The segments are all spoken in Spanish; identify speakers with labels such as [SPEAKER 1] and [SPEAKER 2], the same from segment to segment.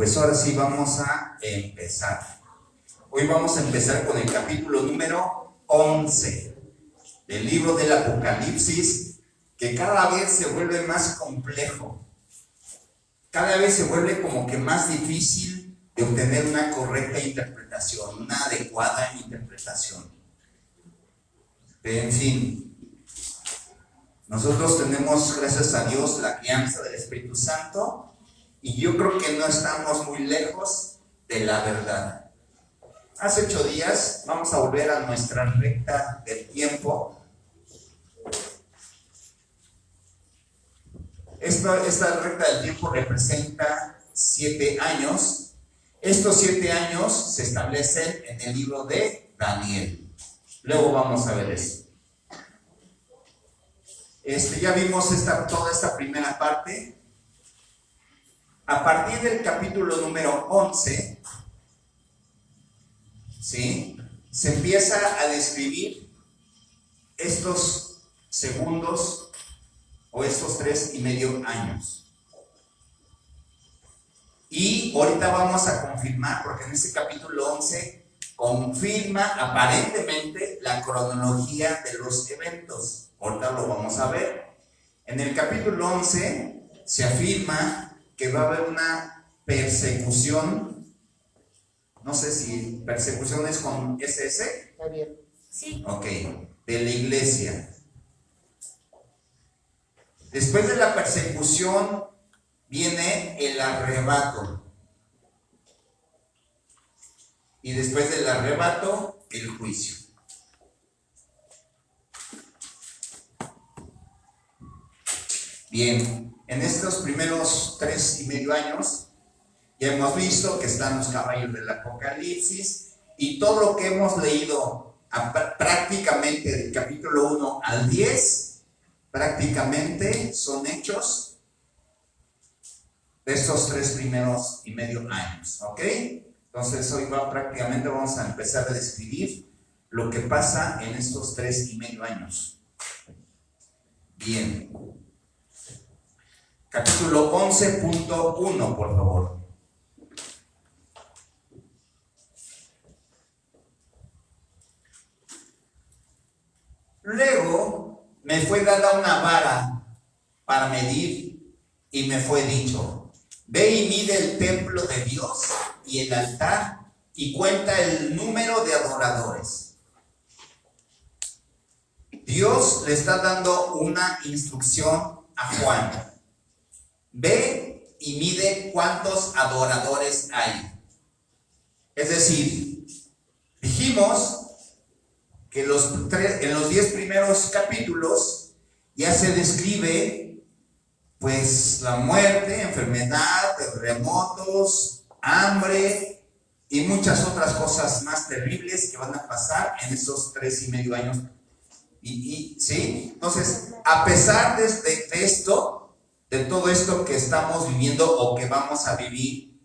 [SPEAKER 1] Pues ahora sí vamos a empezar. Hoy vamos a empezar con el capítulo número 11 del libro del Apocalipsis, que cada vez se vuelve más complejo. Cada vez se vuelve como que más difícil de obtener una correcta interpretación, una adecuada interpretación. Pero en fin, nosotros tenemos, gracias a Dios, la guianza del Espíritu Santo, y yo creo que no estamos muy lejos de la verdad. Hace 8 días vamos a volver a nuestra recta del tiempo. Esta recta del tiempo representa 7 años. Estos 7 años se establecen en el libro de Daniel. Luego vamos a ver eso. Ya vimos toda esta primera parte. A partir del capítulo número 11, ¿sí?, se empieza a describir estos segundos o estos 3.5 años. Y ahorita vamos a confirmar, porque en este capítulo 11 confirma aparentemente la cronología de los eventos. Ahorita lo vamos a ver. En el capítulo 11 se afirma que va a haber una persecución. No sé si persecución es con SS. Sí. Ok, de la iglesia. Después de la persecución viene el arrebato. Y después del arrebato, el juicio. Bien, en estos primeros 3.5 años ya hemos visto que están los caballos del Apocalipsis y todo lo que hemos leído prácticamente del capítulo 1 al 10, prácticamente son hechos de estos 3.5 años, ¿ok? Entonces hoy prácticamente vamos a empezar a describir lo que pasa en estos 3.5 años. Bien. Capítulo 11.1, por favor. Luego me fue dada una vara para medir y me fue dicho: ve y mide el templo de Dios y el altar y cuenta el número de adoradores. Dios le está dando una instrucción a Juan. Ve y mide cuántos adoradores hay. Es decir, dijimos que en los 10 primeros capítulos ya se describe pues la muerte, enfermedad, terremotos, hambre y muchas otras cosas más terribles que van a pasar en esos 3.5 años. ¿Sí? Entonces, a pesar de esto, de todo esto que estamos viviendo o que vamos a vivir,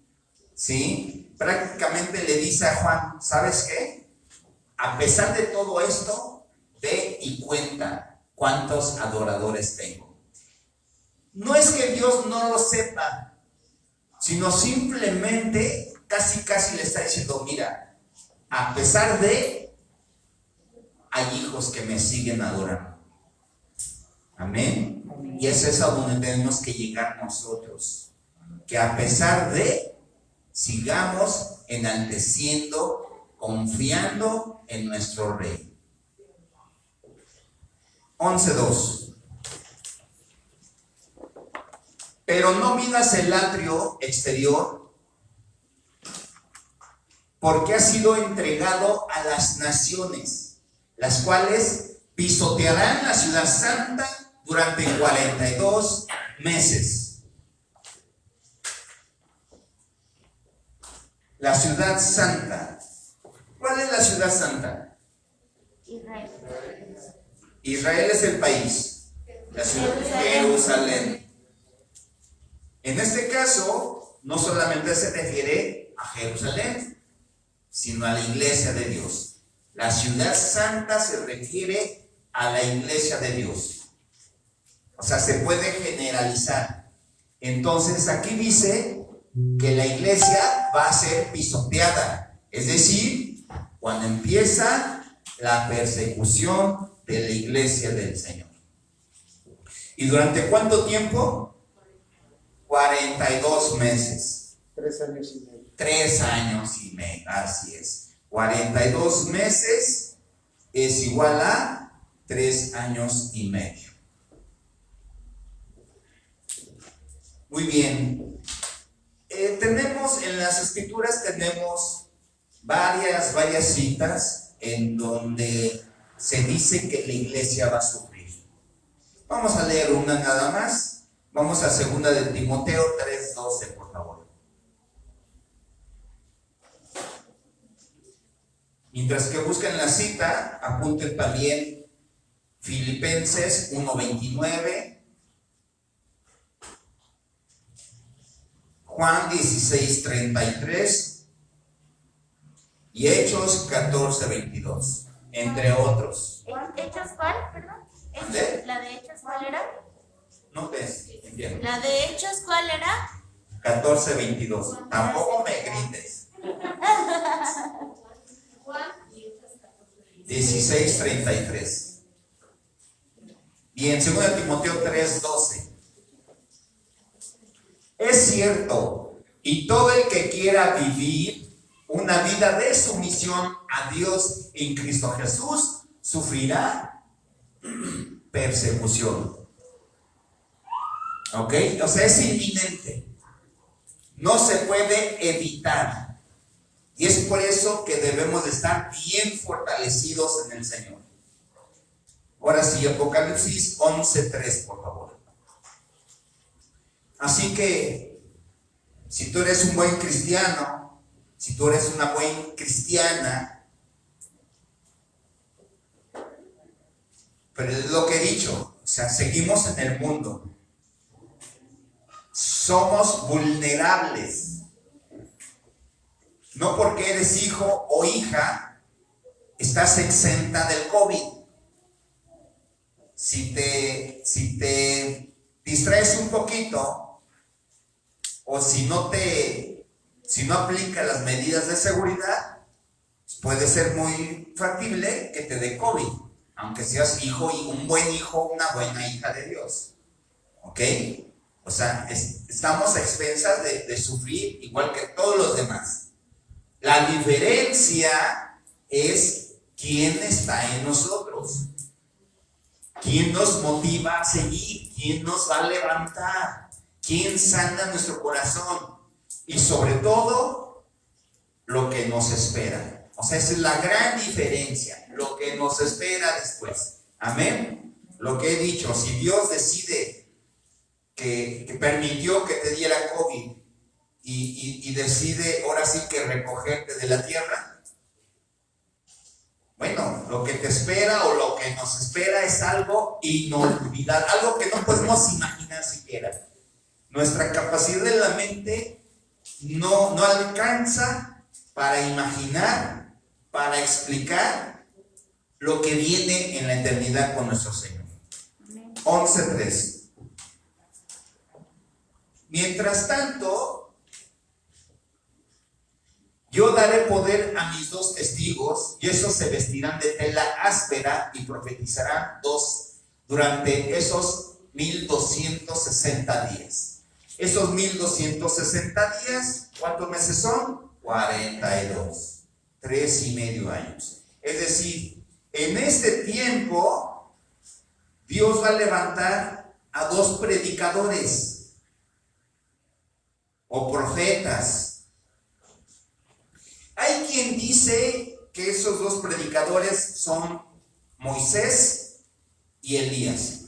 [SPEAKER 1] ¿sí?, prácticamente le dice a Juan: ¿sabes qué? A pesar de todo esto, ve y cuenta cuántos adoradores tengo. No es que Dios no lo sepa, sino simplemente casi le está diciendo: mira, a pesar de, hay hijos que me siguen adorando. Amén. Y es eso a donde tenemos que llegar nosotros, que a pesar de, sigamos enalteciendo, confiando en nuestro Rey. 11.2. Pero no midas el atrio exterior, porque ha sido entregado a las naciones, las cuales pisotearán la ciudad santa durante 42 meses. La ciudad santa. ¿Cuál es la ciudad santa?
[SPEAKER 2] Israel.
[SPEAKER 1] Israel es el país. La ciudad de Jerusalén. En este caso, no solamente se refiere a Jerusalén, sino a la iglesia de Dios. La ciudad santa se refiere a la iglesia de Dios. O sea, se puede generalizar. Entonces aquí dice que la iglesia va a ser pisoteada. Es decir, cuando empieza la persecución de la iglesia del Señor. ¿Y durante cuánto tiempo? 42 meses.
[SPEAKER 2] 3 años y medio.
[SPEAKER 1] 3 años y medio, así es. 42 meses es igual a 3 años y medio. Muy bien. Tenemos en las escrituras, tenemos varias citas en donde se dice que la iglesia va a sufrir. Vamos a leer una nada más. Vamos a 2 de Timoteo 3:12, por favor. Mientras que buscan la cita, apunten también Filipenses 1:29, Juan 16:33 y Hechos 14:22, entre otros.
[SPEAKER 3] ¿Hechos cuál? Perdón.
[SPEAKER 1] ¿Dónde?
[SPEAKER 3] ¿La de Hechos cuál era?
[SPEAKER 1] No ves, entiendo.
[SPEAKER 3] ¿La de Hechos cuál era?
[SPEAKER 1] 14:22. Tampoco me grites. 16:33. Bien, 2 Timoteo 3:12. Es cierto, y todo el que quiera vivir una vida de sumisión a Dios en Cristo Jesús sufrirá persecución. ¿Ok? O sea, es inminente. No se puede evitar. Y es por eso que debemos de estar bien fortalecidos en el Señor. Ahora sí, Apocalipsis 11:3, por favor. Así que, si tú eres un buen cristiano, si tú eres una buena cristiana, pero es lo que he dicho, o sea, seguimos en el mundo. Somos vulnerables. No porque eres hijo o hija, estás exenta del COVID. Si te distraes un poquito, o si no aplicas las medidas de seguridad, puede ser muy factible que te dé COVID, aunque seas hijo y un buen hijo, una buena hija de Dios. ¿Ok? O sea, estamos a expensas de sufrir igual que todos los demás. La diferencia es quién está en nosotros, quién nos motiva a seguir, quién nos va a levantar, quién sana nuestro corazón y sobre todo lo que nos espera. O sea, esa es la gran diferencia, lo que nos espera después. Amén. Lo que he dicho, si Dios decide que permitió que te diera COVID y decide ahora sí que recogerte de la tierra, bueno, lo que te espera o lo que nos espera es algo inolvidable, algo que no podemos imaginar siquiera. Nuestra capacidad de la mente no alcanza para imaginar, para explicar lo que viene en la eternidad con nuestro Señor. 11:3. Mientras tanto, yo daré poder a mis 2 testigos, y esos se vestirán de tela áspera y profetizarán durante esos 1260 días. Esos 1260 días, ¿cuántos meses son? 42. 3,5 años. Es decir, en este tiempo, Dios va a levantar a 2 predicadores o profetas. Hay quien dice que esos 2 predicadores son Moisés y Elías.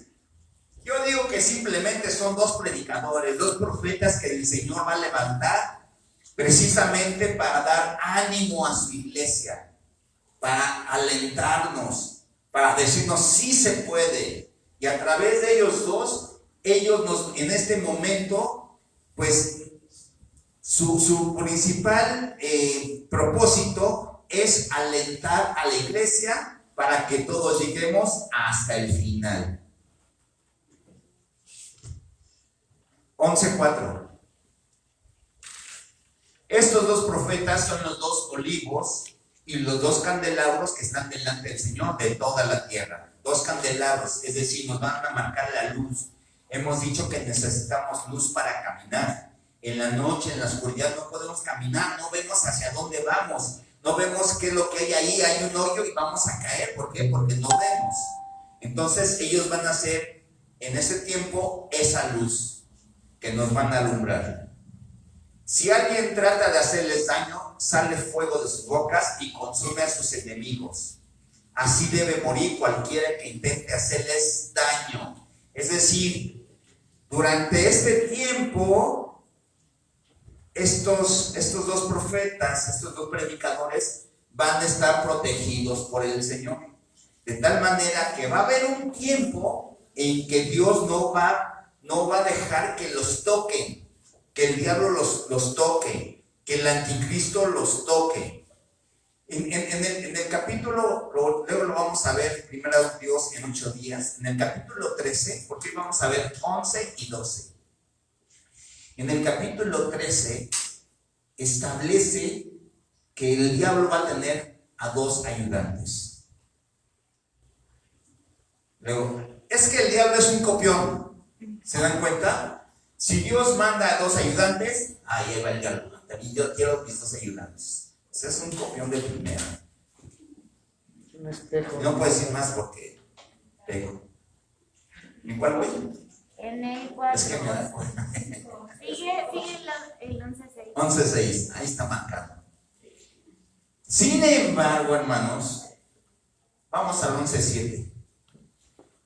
[SPEAKER 1] Yo digo que simplemente son 2 predicadores, 2 profetas que el Señor va a levantar precisamente para dar ánimo a su iglesia, para alentarnos, para decirnos sí se puede. Y a través de ellos 2, ellos nos, en este momento, pues su principal propósito es alentar a la iglesia para que todos lleguemos hasta el final. 11:4. Estos dos profetas son los dos olivos y los dos candelabros que están delante del Señor de toda la tierra. Dos candelabros, es decir, nos van a marcar la luz. Hemos dicho que necesitamos luz para caminar. En la noche, en la oscuridad, no podemos caminar, no vemos hacia dónde vamos, no vemos qué es lo que hay ahí, hay un hoyo y vamos a caer. ¿Por qué? Porque no vemos. Entonces ellos van a ser en ese tiempo esa luz que nos van a alumbrar. Si alguien trata de hacerles daño, sale fuego de sus bocas y consume a sus enemigos. Así debe morir cualquiera que intente hacerles daño. Es decir, durante este tiempo, estos dos profetas, estos dos predicadores, van a estar protegidos por el Señor. De tal manera que va a haber un tiempo en que Dios no va a dejar que los toquen, que el diablo los toque, que el anticristo los toque. En el capítulo, luego lo vamos a ver, primero Dios en 8 días, en el capítulo 13, porque hoy vamos a ver 11 y 12. En el capítulo 13 establece que el diablo va a tener a dos ayudantes. Luego, es que el diablo es un copión. ¿Se dan cuenta? Si Dios manda a dos ayudantes, ahí va el diablo. También yo quiero mis dos ayudantes. Ese es un copión de primera.
[SPEAKER 2] Un espejo.
[SPEAKER 1] No puedo decir más porque pego. ¿En cuál voy?
[SPEAKER 3] En el 4.
[SPEAKER 1] Es que me da cuenta.
[SPEAKER 3] Sigue el 11.6.
[SPEAKER 1] 11.6, ahí está marcado. Sin embargo, hermanos, vamos al 11.7.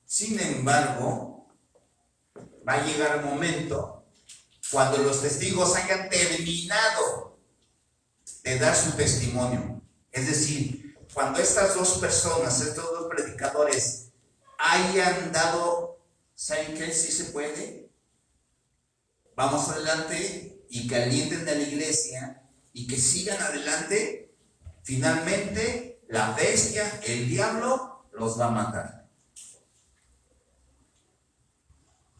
[SPEAKER 1] Sin embargo, va a llegar el momento cuando los testigos hayan terminado de dar su testimonio. Es decir, cuando estas dos personas, estos dos predicadores, hayan dado, ¿saben qué? Sí se puede. Vamos adelante y que alienten a la iglesia y que sigan adelante. Finalmente, la bestia, el diablo, los va a matar.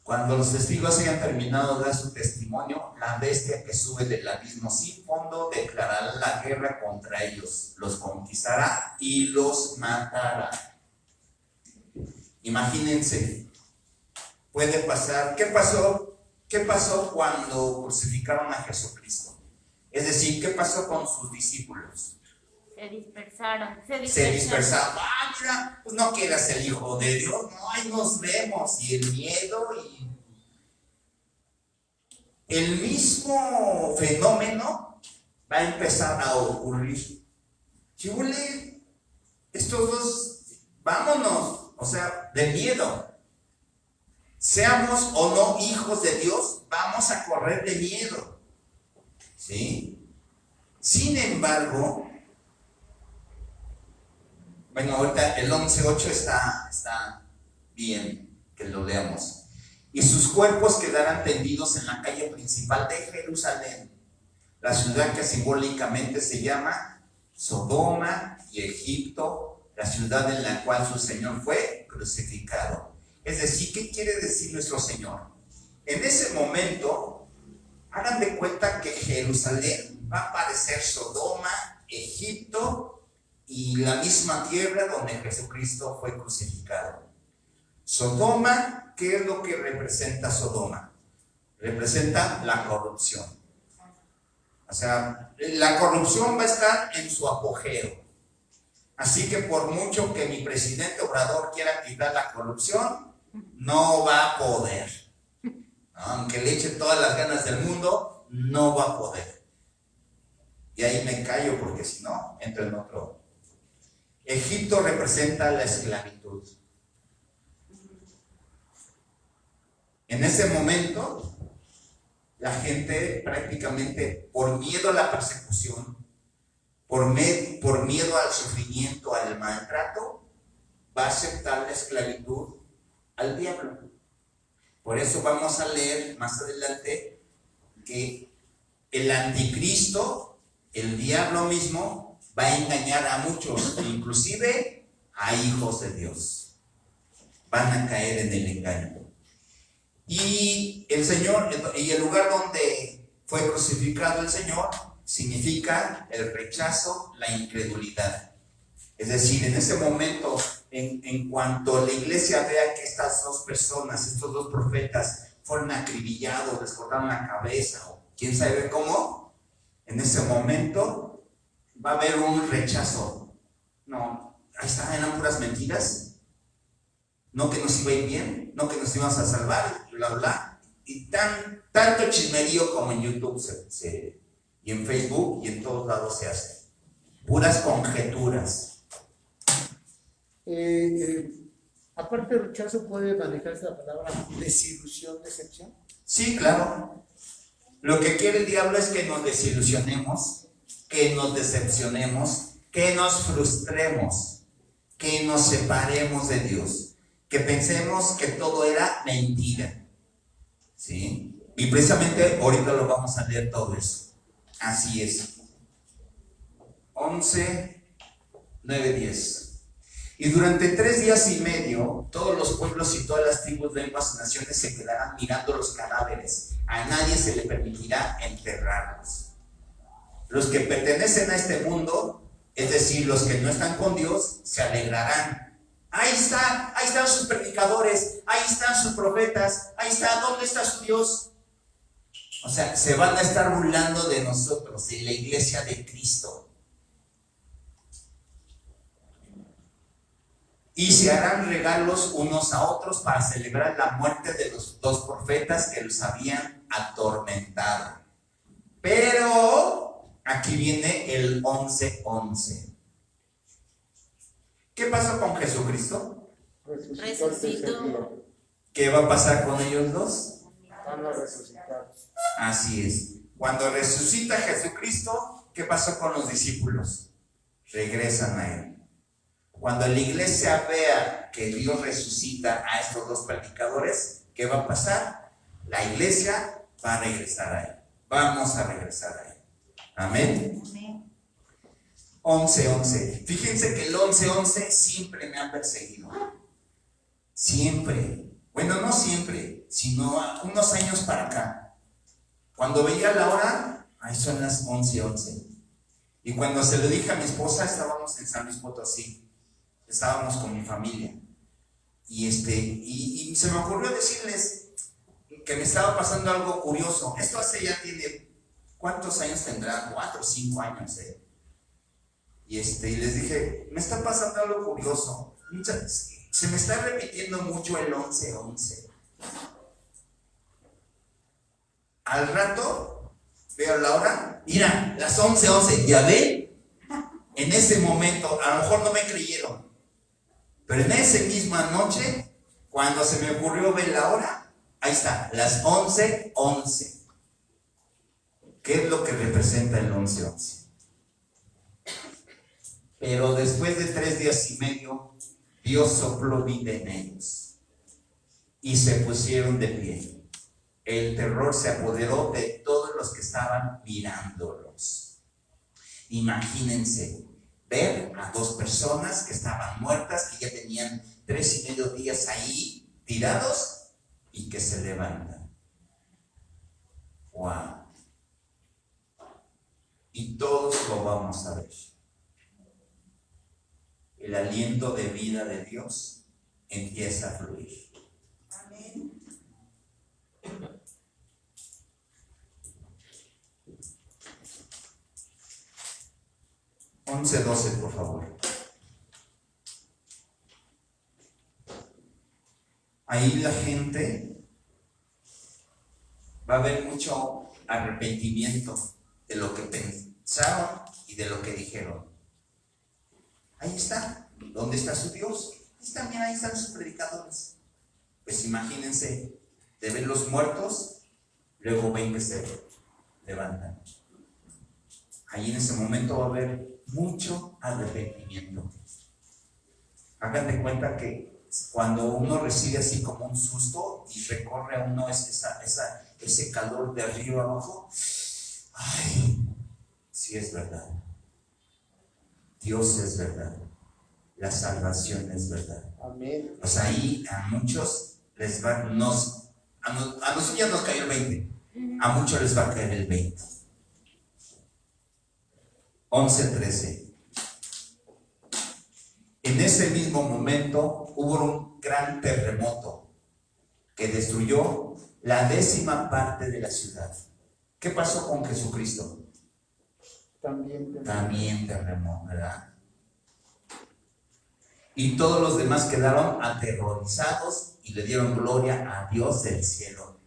[SPEAKER 1] Cuando los testigos hayan terminado de dar su testimonio, la bestia que sube del abismo sin fondo declarará la guerra contra ellos, los conquistará y los matará. Imagínense, puede pasar. ¿Qué pasó? ¿Qué pasó cuando crucificaron a Jesucristo? Es decir, ¿qué pasó con sus discípulos?
[SPEAKER 3] Se dispersaron.
[SPEAKER 1] Se dispersaron. Ah, mira, pues no quieras el Hijo de Dios. No, ahí nos vemos. Y el miedo y el mismo fenómeno va a empezar a ocurrir. Chule, estos dos, vámonos. O sea, de miedo. Seamos o no hijos de Dios, vamos a correr de miedo. ¿Sí? Sin embargo, bueno, ahorita el 11.8 está bien que lo leamos. Y sus cuerpos quedarán tendidos en la calle principal de Jerusalén, la ciudad que simbólicamente se llama Sodoma y Egipto, la ciudad en la cual su Señor fue crucificado. Es decir, ¿qué quiere decir nuestro Señor? En ese momento, hagan de cuenta que Jerusalén va a parecer Sodoma, Egipto y la misma tierra donde Jesucristo fue crucificado. Sodoma, ¿qué es lo que representa Sodoma? Representa la corrupción. O sea, la corrupción va a estar en su apogeo. Así que por mucho que mi presidente Obrador quiera quitar la corrupción, no va a poder. Aunque le eche todas las ganas del mundo, no va a poder. Y ahí me callo porque si no, entro en otro. Egipto representa la esclavitud. En ese momento, la gente prácticamente por miedo a la persecución, por miedo al sufrimiento, al maltrato, va a aceptar la esclavitud al diablo. Por eso vamos a leer más adelante que el anticristo, el diablo mismo, va a engañar a muchos, inclusive a hijos de Dios. Van a caer en el engaño. Y el Señor, y el lugar donde fue crucificado el Señor, significa el rechazo, la incredulidad. Es decir, en ese momento, en cuanto la iglesia vea que estas dos personas, estos dos profetas, fueron acribillados, les cortaron la cabeza, o quién sabe cómo, en ese momento va a haber un rechazo. No, ahí está, eran puras mentiras. No que nos iba a ir bien, no que nos íbamos a salvar, bla, bla. Y tanto chismerío como en YouTube y en Facebook y en todos lados se hace. Puras conjeturas.
[SPEAKER 2] Aparte del rechazo, ¿puede manejarse la palabra desilusión, decepción?
[SPEAKER 1] Sí, claro. Lo que quiere el diablo es que nos desilusionemos, que nos decepcionemos, que nos frustremos, que nos separemos de Dios, que pensemos que todo era mentira. ¿Sí? Y precisamente ahorita lo vamos a leer todo eso. Así es. 11, 9, 10. Y durante 3 días y medio, todos los pueblos y todas las tribus, lenguas y naciones se quedarán mirando los cadáveres. A nadie se le permitirá enterrarlos. Los que pertenecen a este mundo, es decir, los que no están con Dios, se alegrarán. Ahí están sus predicadores, ahí están sus profetas, ahí está, ¿dónde está su Dios? O sea, se van a estar burlando de nosotros, de la iglesia de Cristo. Y se harán regalos unos a otros para celebrar la muerte de los 2 profetas que los habían atormentado. Pero aquí viene el 11:11. ¿Qué pasó con Jesucristo?
[SPEAKER 3] Resucitó.
[SPEAKER 1] ¿Qué va a pasar con ellos dos?
[SPEAKER 2] Van a resucitar.
[SPEAKER 1] Así es. Cuando resucita Jesucristo, ¿qué pasó con los discípulos? Regresan a Él. Cuando la iglesia vea que Dios resucita a estos 2 predicadores, ¿qué va a pasar? La iglesia va a regresar a Él. Vamos a regresar a Él. Amén.
[SPEAKER 3] Amén.
[SPEAKER 1] 11:11. Fíjense que el 11:11 siempre me ha perseguido. Siempre. Bueno, no siempre, sino unos años para acá. Cuando veía la hora, ahí son las 11:11. Y cuando se lo dije a mi esposa, estábamos en San Luis Potosí. Estábamos con mi familia. Y se me ocurrió decirles que me estaba pasando algo curioso. Esto hace ya tiene, ¿cuántos años tendrá? 4 o 5 años. Y les dije, me está pasando algo curioso. Se me está repitiendo mucho el 11:11. Al rato veo la hora, mira, las 11:11, ¿ya ven? En ese momento, a lo mejor no me creyeron, pero en esa misma noche, cuando se me ocurrió ver la hora, ahí está, las 11:11. ¿Qué es lo que representa el 11:11? Pero después de 3 días y medio, Dios sopló vida en ellos y se pusieron de pie. El terror se apoderó de todos los que estaban mirándolos. Imagínense ver a 2 personas que estaban muertas, que ya tenían 3 y medio días ahí tirados y que se levantan. ¡Wow! Y todos lo vamos a ver. El aliento de vida de Dios empieza a fluir.
[SPEAKER 4] Amén.
[SPEAKER 1] Once, 12, por favor. Ahí la gente va a haber mucho arrepentimiento de lo que pensaron y de lo que dijeron. Ahí está. ¿Dónde está su Dios? Ahí están sus predicadores. Pues imagínense, de ver los muertos, luego ven que se levantan. Ahí en ese momento va a haber mucho arrepentimiento. Hagan de cuenta que cuando uno recibe así como un susto y recorre a uno ese calor de arriba abajo, ay, sí es verdad. Dios es verdad. La salvación es verdad.
[SPEAKER 2] Amén.
[SPEAKER 1] Pues ahí a muchos les va, a nosotros ya nos cayó el 20. A muchos les va a caer el 20. 11:13. En ese mismo momento hubo un gran terremoto que destruyó la 10ª parte de la ciudad. ¿Qué pasó con Jesucristo? También terremoto, ¿verdad? Y todos los demás quedaron aterrorizados y le dieron gloria a Dios del cielo.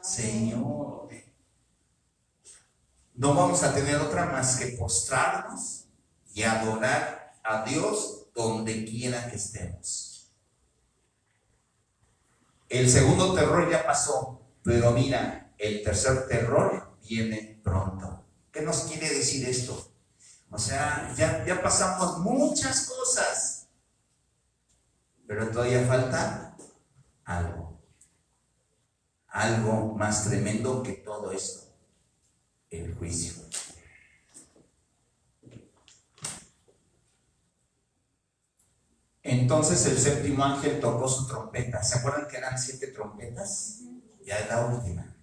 [SPEAKER 1] Señor, no vamos a tener otra más que postrarnos y adorar a Dios donde quiera que estemos. El segundo terror ya pasó, pero mira, el tercer terror viene pronto. ¿Qué nos quiere decir esto? O sea, ya pasamos muchas cosas, pero todavía falta algo más tremendo que todo esto, el juicio. Entonces el séptimo ángel tocó su trompeta. ¿Se acuerdan que eran 7 trompetas? Ya es la última.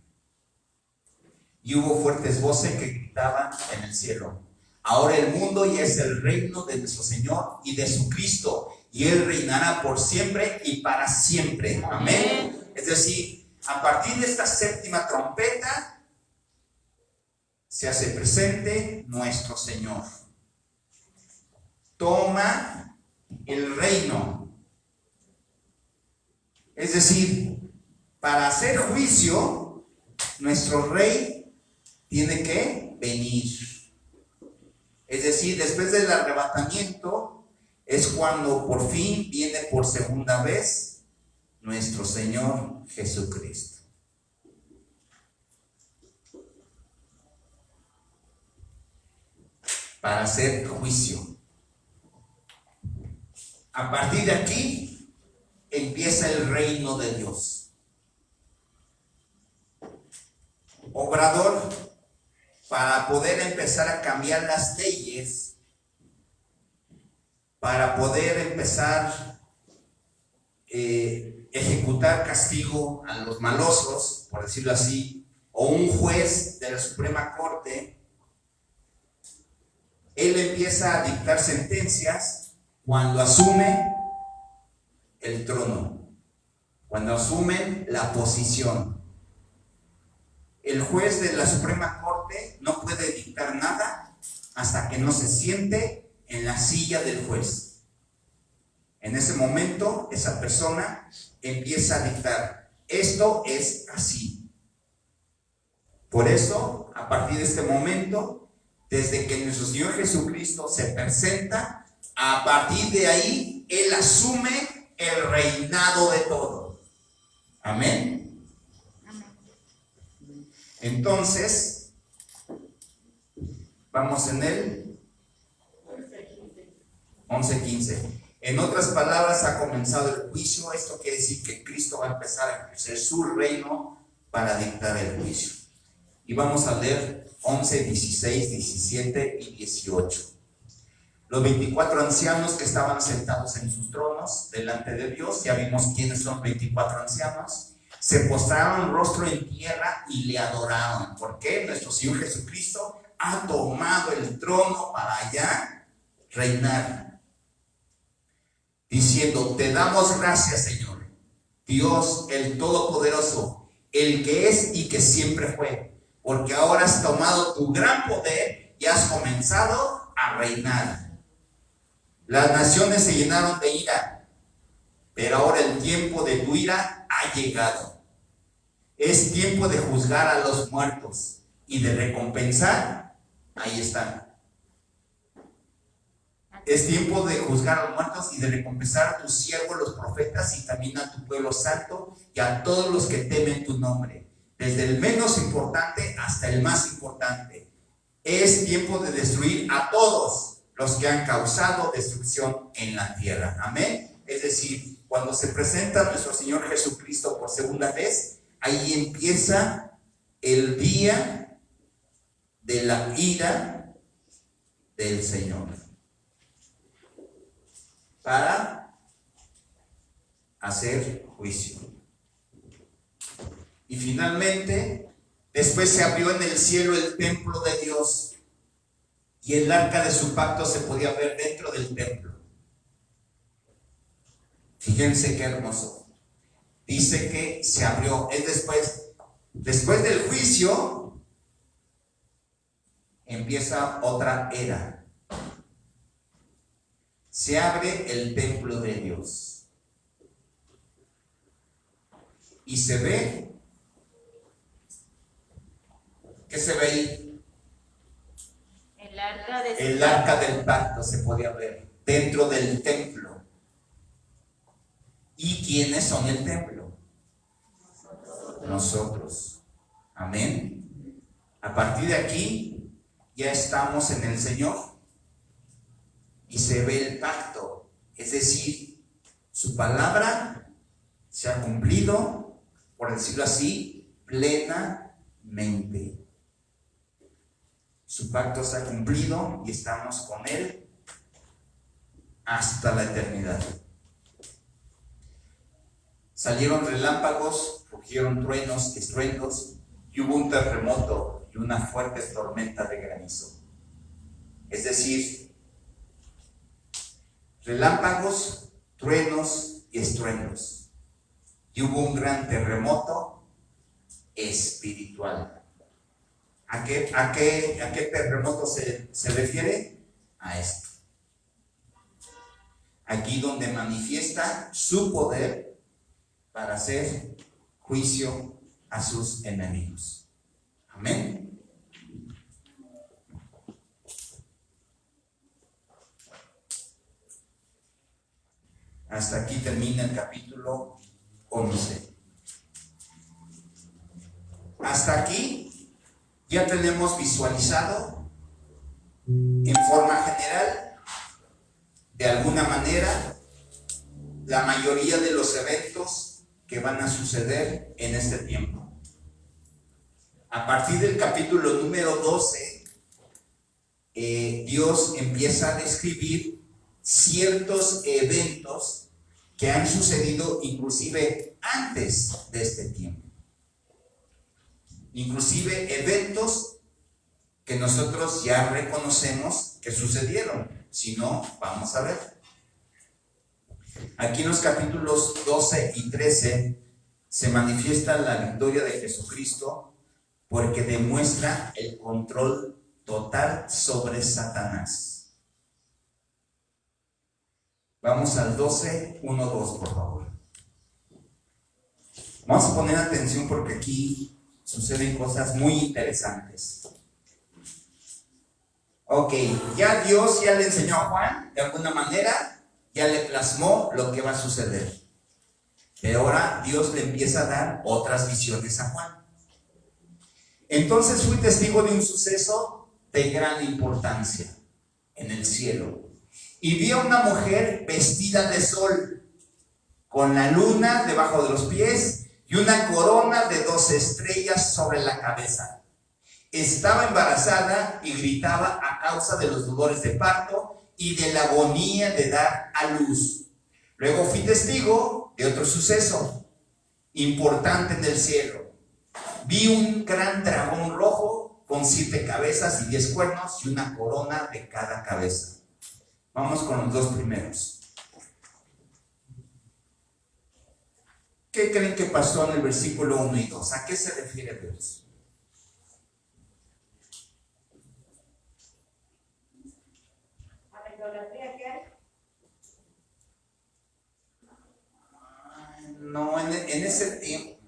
[SPEAKER 1] Y hubo fuertes voces que gritaban en el cielo: ahora el mundo ya es el reino de nuestro Señor y de su Cristo, y Él reinará por siempre y para siempre. Amén. Es decir, a partir de esta séptima trompeta se hace presente nuestro Señor. Toma el reino. Es decir, para hacer juicio, nuestro rey tiene que venir. Es decir, después del arrebatamiento es cuando por fin viene por segunda vez nuestro Señor Jesucristo. Para hacer juicio. A partir de aquí empieza el reino de Dios. Obrador, para poder empezar a cambiar las leyes, para poder empezar a ejecutar castigo a los malosos, por decirlo así, o un juez de la Suprema Corte, él empieza a dictar sentencias cuando asume el trono, cuando asumen la posición. El juez de la Suprema Corte no puede dictar nada hasta que no se siente en la silla del juez. En ese momento, esa persona empieza a dictar: esto es así. Por eso, a partir de este momento, desde que nuestro Señor Jesucristo se presenta, a partir de ahí, Él asume el reinado de todo. Amén. Entonces, vamos en el 11:15. En otras palabras, ha comenzado el juicio. Esto quiere decir que Cristo va a empezar a ejercer su reino para dictar el juicio. Y vamos a leer 11, 16, 17 y 18. Los 24 ancianos que estaban sentados en sus tronos delante de Dios, ya vimos quiénes son 24 ancianos, se postraron rostro en tierra y le adoraron. ¿Por qué? Nuestro Señor Jesucristo ha tomado el trono para ya reinar, diciendo: te damos gracias, Señor, Dios el Todopoderoso, el que es y que siempre fue, porque ahora has tomado tu gran poder y has comenzado a reinar. Las naciones se llenaron de ira, pero ahora el tiempo de tu ira ha llegado. Es tiempo de juzgar a los muertos y de recompensar. Ahí está. Es tiempo de juzgar a los muertos y de recompensar a tus siervos los profetas y también a tu pueblo santo y a todos los que temen tu nombre, desde el menos importante hasta el más importante. Es tiempo de destruir a todos los que han causado destrucción en la tierra. Amén. Es decir, cuando se presenta nuestro Señor Jesucristo por segunda vez, ahí empieza el día de la ira del Señor para hacer juicio. Y finalmente, después se abrió en el cielo el templo de Dios y el arca de su pacto se podía ver dentro del templo. Fíjense qué hermoso. Dice que se abrió, es después del juicio, empieza otra era. Se abre el templo de Dios. Y se ve, ¿qué se ve ahí? El arca del pacto se podía ver dentro del templo. ¿Y quiénes son el templo? Nosotros. Amén. A partir de aquí ya estamos en el Señor y se ve el pacto, es decir, su palabra se ha cumplido, por decirlo así, plenamente. Su pacto se ha cumplido y estamos con Él hasta la eternidad. Salieron relámpagos, rugieron truenos, estruendos, y hubo un terremoto y una fuerte tormenta de granizo. Es decir, relámpagos, truenos y estruendos. Y hubo un gran terremoto espiritual. ¿A qué terremoto se refiere? A esto. Aquí donde manifiesta su poder para hacer juicio a sus enemigos. Amén. Hasta aquí termina el capítulo 11. Hasta aquí ya tenemos visualizado en forma general, de alguna manera, la mayoría de los eventos que van a suceder en este tiempo. A partir del capítulo número 12, Dios empieza a describir ciertos eventos que han sucedido inclusive antes de este tiempo. Inclusive eventos que nosotros ya reconocemos que sucedieron. Si no, vamos a ver. Aquí en los capítulos 12 y 13 se manifiesta la victoria de Jesucristo porque demuestra el control total sobre Satanás. Vamos al 12, 1, 2, por favor. Vamos a poner atención porque aquí suceden cosas muy interesantes. Ok, ya Dios ya le enseñó a Juan, de alguna manera, ya le plasmó lo que va a suceder. Pero ahora Dios le empieza a dar otras visiones a Juan. Entonces fui testigo de un suceso de gran importancia en el cielo. Y vi a una mujer vestida de sol, con la luna debajo de los pies y una corona de 12 estrellas sobre la cabeza. Estaba embarazada y gritaba a causa de los dolores de parto y de la agonía de dar a luz. Luego fui testigo de otro suceso importante en el cielo. Vi un gran dragón rojo con 7 cabezas y 10 cuernos y una corona de cada cabeza. Vamos con los dos primeros. ¿Qué creen que pasó en el versículo 1 y 2? ¿A qué se refiere Dios? No, en ese tiempo,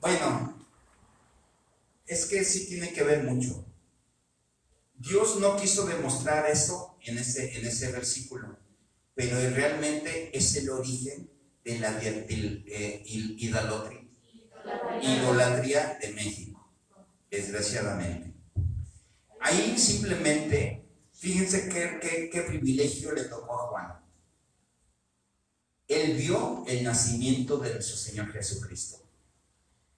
[SPEAKER 1] bueno, es que sí tiene que ver mucho. Dios no quiso demostrar eso en ese versículo, pero realmente es el origen de la idolatría de México, desgraciadamente. Ahí simplemente, fíjense qué privilegio le tocó a Juan. Él vio el nacimiento de nuestro Señor Jesucristo,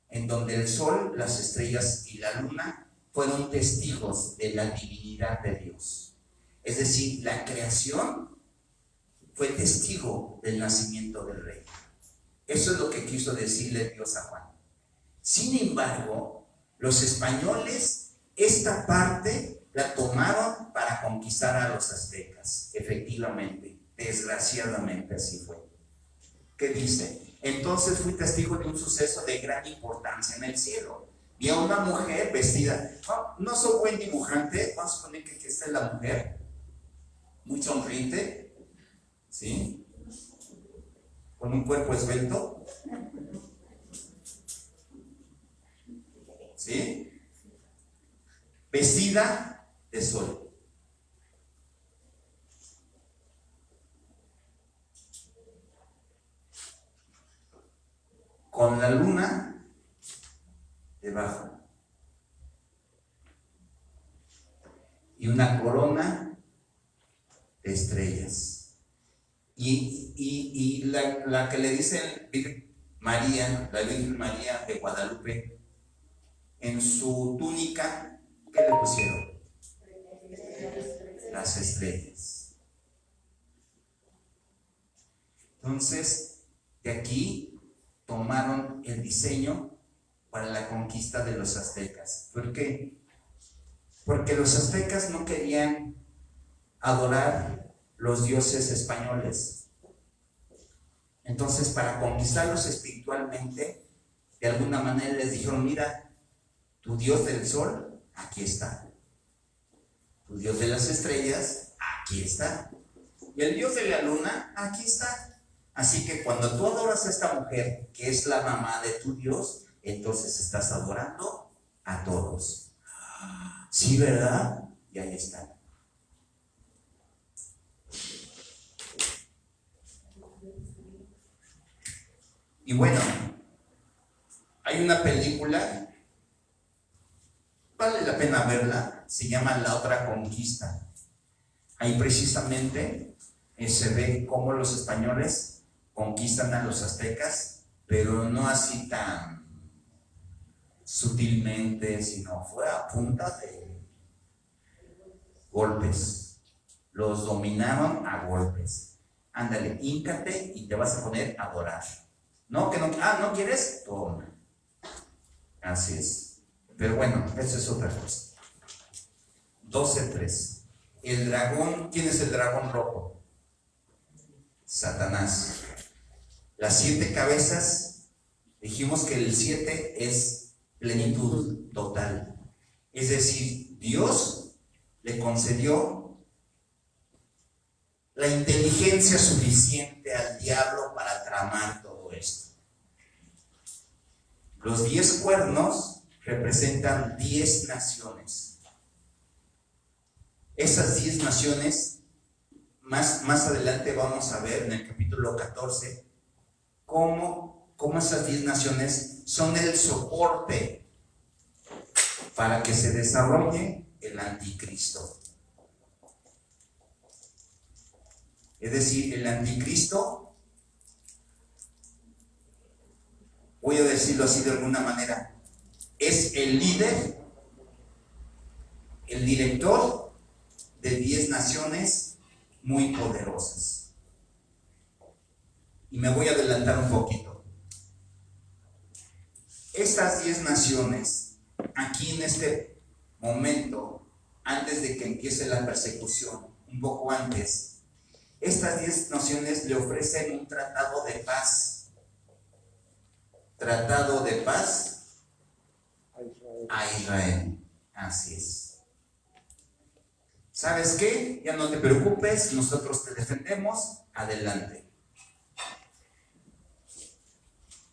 [SPEAKER 1] en donde el sol, las estrellas y la luna fueron testigos de la divinidad de Dios. Es decir, la creación fue testigo del nacimiento del Rey. Eso es lo que quiso decirle Dios a Juan. Sin embargo, los españoles, esta parte la tomaron para conquistar a los aztecas. Efectivamente, desgraciadamente así fue. ¿Qué dice? Entonces fui testigo de un suceso de gran importancia en el cielo. Vi a una mujer vestida. No soy buen dibujante, vamos a suponer que esta es la mujer, muy sonriente, ¿sí? Con un cuerpo esbelto, ¿sí? Vestida de sol. Con la luna debajo y una corona de estrellas. Y la que le dicen María, la Virgen María de Guadalupe, en su túnica, ¿qué le pusieron? Las estrellas. Entonces, de aquí tomaron el diseño para la conquista de los aztecas. ¿Por qué? Porque los aztecas no querían adorar los dioses españoles. Entonces, para conquistarlos espiritualmente, de alguna manera les dijeron: mira, tu dios del sol, aquí está. Tu dios de las estrellas, aquí está. Y el dios de la luna, aquí está. Así que cuando tú adoras a esta mujer, que es la mamá de tu Dios, entonces estás adorando a todos. Sí, ¿verdad? Y ahí está. Y bueno, hay una película, vale la pena verla, se llama La Otra Conquista. Ahí precisamente se ve cómo los españoles conquistan a los aztecas, pero no así tan sutilmente, sino fue a punta de golpes. Los dominaron a golpes. Ándale, híncate y te vas a poner a adorar. No, que no, ¿no quieres? Toma. Así es. Pero bueno, eso es otra cosa. 12:3. El dragón, ¿quién es el dragón rojo? Satanás. Las 7 cabezas, dijimos que el 7 es plenitud total. Es decir, Dios le concedió la inteligencia suficiente al diablo para tramar todo esto. Los 10 cuernos representan 10 naciones. Esas 10 naciones, más adelante vamos a ver en el capítulo 14, cómo esas 10 naciones son el soporte para que se desarrolle el anticristo. Es decir, el anticristo, voy a decirlo así de alguna manera, es el líder, el director de 10 naciones muy poderosas. Y me voy a adelantar un poquito. Estas 10 naciones, aquí en este momento, antes de que empiece la persecución, un poco antes, estas 10 naciones le ofrecen un tratado de paz. Tratado de paz a Israel. Así es. ¿Sabes qué? Ya no te preocupes, nosotros te defendemos, adelante.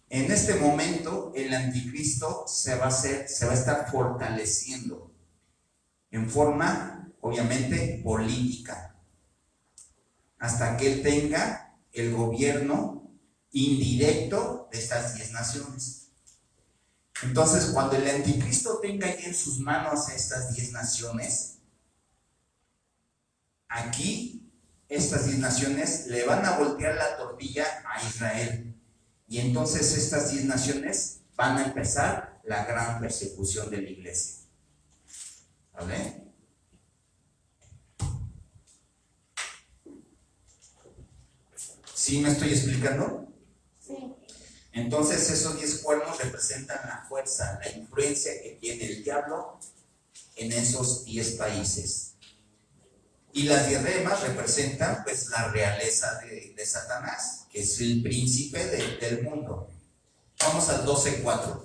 [SPEAKER 1] En este momento, el anticristo se va a estar fortaleciendo en forma, obviamente, política, hasta que él tenga el gobierno indirecto de estas 10 naciones. Entonces, cuando el anticristo tenga ya en sus manos a estas 10 naciones, aquí, estas 10 naciones le van a voltear la tortilla a Israel. Y entonces estas 10 naciones van a empezar la gran persecución de la iglesia. ¿Vale? ¿Sí me estoy explicando?
[SPEAKER 3] Sí.
[SPEAKER 1] Entonces esos 10 cuernos representan la fuerza, la influencia que tiene el diablo en esos 10 países. Y las diademas representan pues la realeza de Satanás, que es el príncipe del mundo. Vamos al 12:4.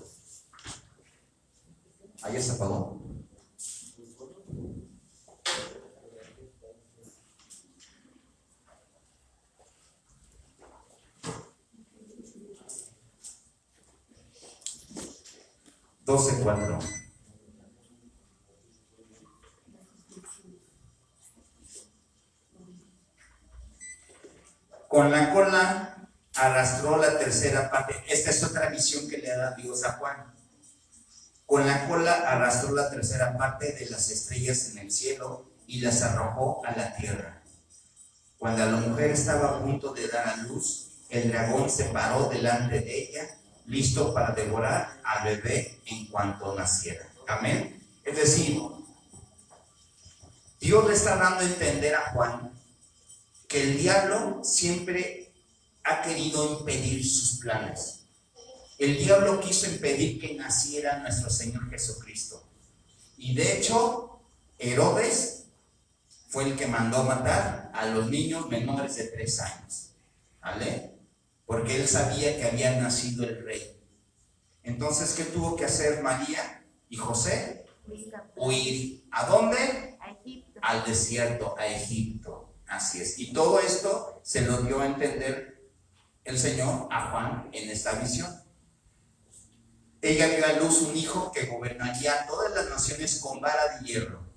[SPEAKER 1] ¿Ahí ya se apagó? Con la cola arrastró la tercera parte. Esta es otra visión que le da Dios a Juan. Con la cola arrastró la tercera parte de las estrellas en el cielo y las arrojó a la tierra. Cuando la mujer estaba a punto de dar a luz, el dragón se paró delante de ella, listo para devorar al bebé en cuanto naciera. Amén. Es decir, Dios le está dando a entender a Juan que el diablo siempre ha querido impedir sus planes. El diablo quiso impedir que naciera nuestro Señor Jesucristo. Y de hecho, Herodes fue el que mandó matar a los niños menores de 3 años. ¿Vale? Porque él sabía que había nacido el rey. Entonces, ¿qué tuvo que hacer María y José? Huir. ¿A dónde?
[SPEAKER 3] A Egipto.
[SPEAKER 1] Al desierto, a Egipto. Así es. Y todo esto se lo dio a entender el Señor a Juan en esta visión. Ella dio a luz un hijo que gobernaría a todas las naciones con vara de hierro.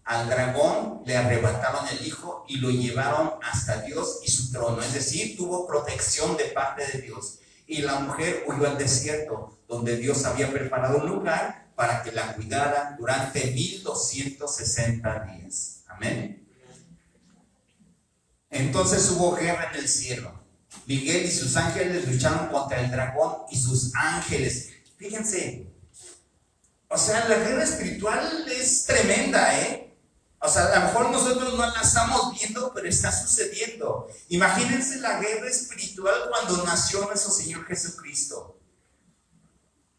[SPEAKER 1] Al dragón le arrebataron el hijo y lo llevaron hasta Dios y su trono. Es decir, tuvo protección de parte de Dios. Y la mujer huyó al desierto, donde Dios había preparado un lugar para que la cuidara durante 1260 días. Amén. Entonces hubo guerra en el cielo. Miguel y sus ángeles lucharon contra el dragón y sus ángeles. Fíjense, o sea, la guerra espiritual es tremenda, O sea, a lo mejor nosotros no la estamos viendo, pero está sucediendo. Imagínense la guerra espiritual cuando nació nuestro Señor Jesucristo.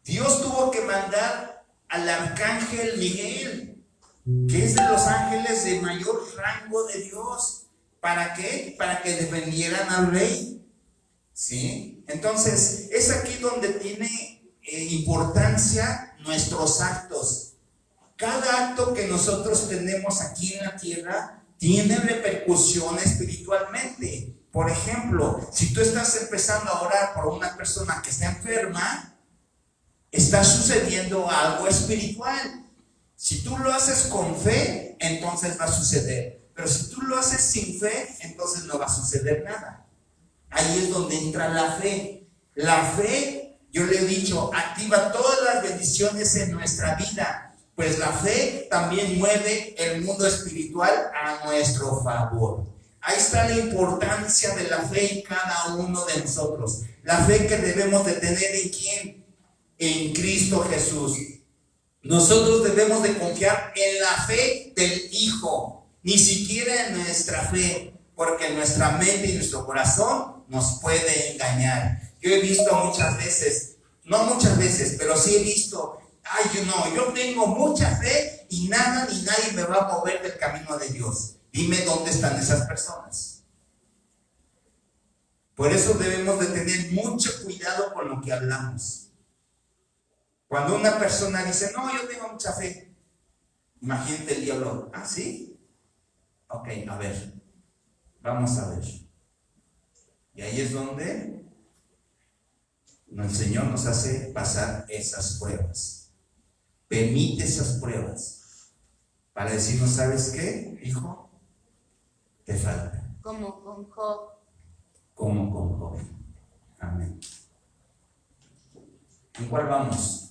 [SPEAKER 1] Dios tuvo que mandar al arcángel Miguel, que es de los ángeles de mayor rango de Dios. ¿Para qué? Para que defendieran al rey. ¿Sí? Entonces, es aquí donde tiene importancia nuestros actos. Cada acto que nosotros tenemos aquí en la tierra tiene repercusión espiritualmente. Por ejemplo, si tú estás empezando a orar por una persona que está enferma, está sucediendo algo espiritual. Si tú lo haces con fe, entonces va a suceder. Pero si tú lo haces sin fe, entonces no va a suceder nada. Ahí es donde entra la fe. La fe, yo le he dicho, activa todas las bendiciones en nuestra vida. Pues la fe también mueve el mundo espiritual a nuestro favor. Ahí está la importancia de la fe en cada uno de nosotros. La fe que debemos de tener ¿en quién? En Cristo Jesús. Nosotros debemos de confiar en la fe del Hijo, ni siquiera en nuestra fe, porque nuestra mente y nuestro corazón nos puede engañar. Yo he visto muchas veces, no muchas veces, pero sí he visto, yo tengo mucha fe y nada ni nadie me va a mover del camino de Dios. Dime dónde están esas personas. Por eso debemos de tener mucho cuidado con lo que hablamos. Cuando una persona dice, no, yo tengo mucha fe, imagínate el diablo, ¿ah, sí? Ok, a ver, vamos a ver. Y ahí es donde el Señor nos hace pasar esas pruebas. Permite esas pruebas para decirnos, ¿sabes qué, hijo? Te falta.
[SPEAKER 3] Como con Job.
[SPEAKER 1] Como con Job. Amén. ¿En cuál vamos?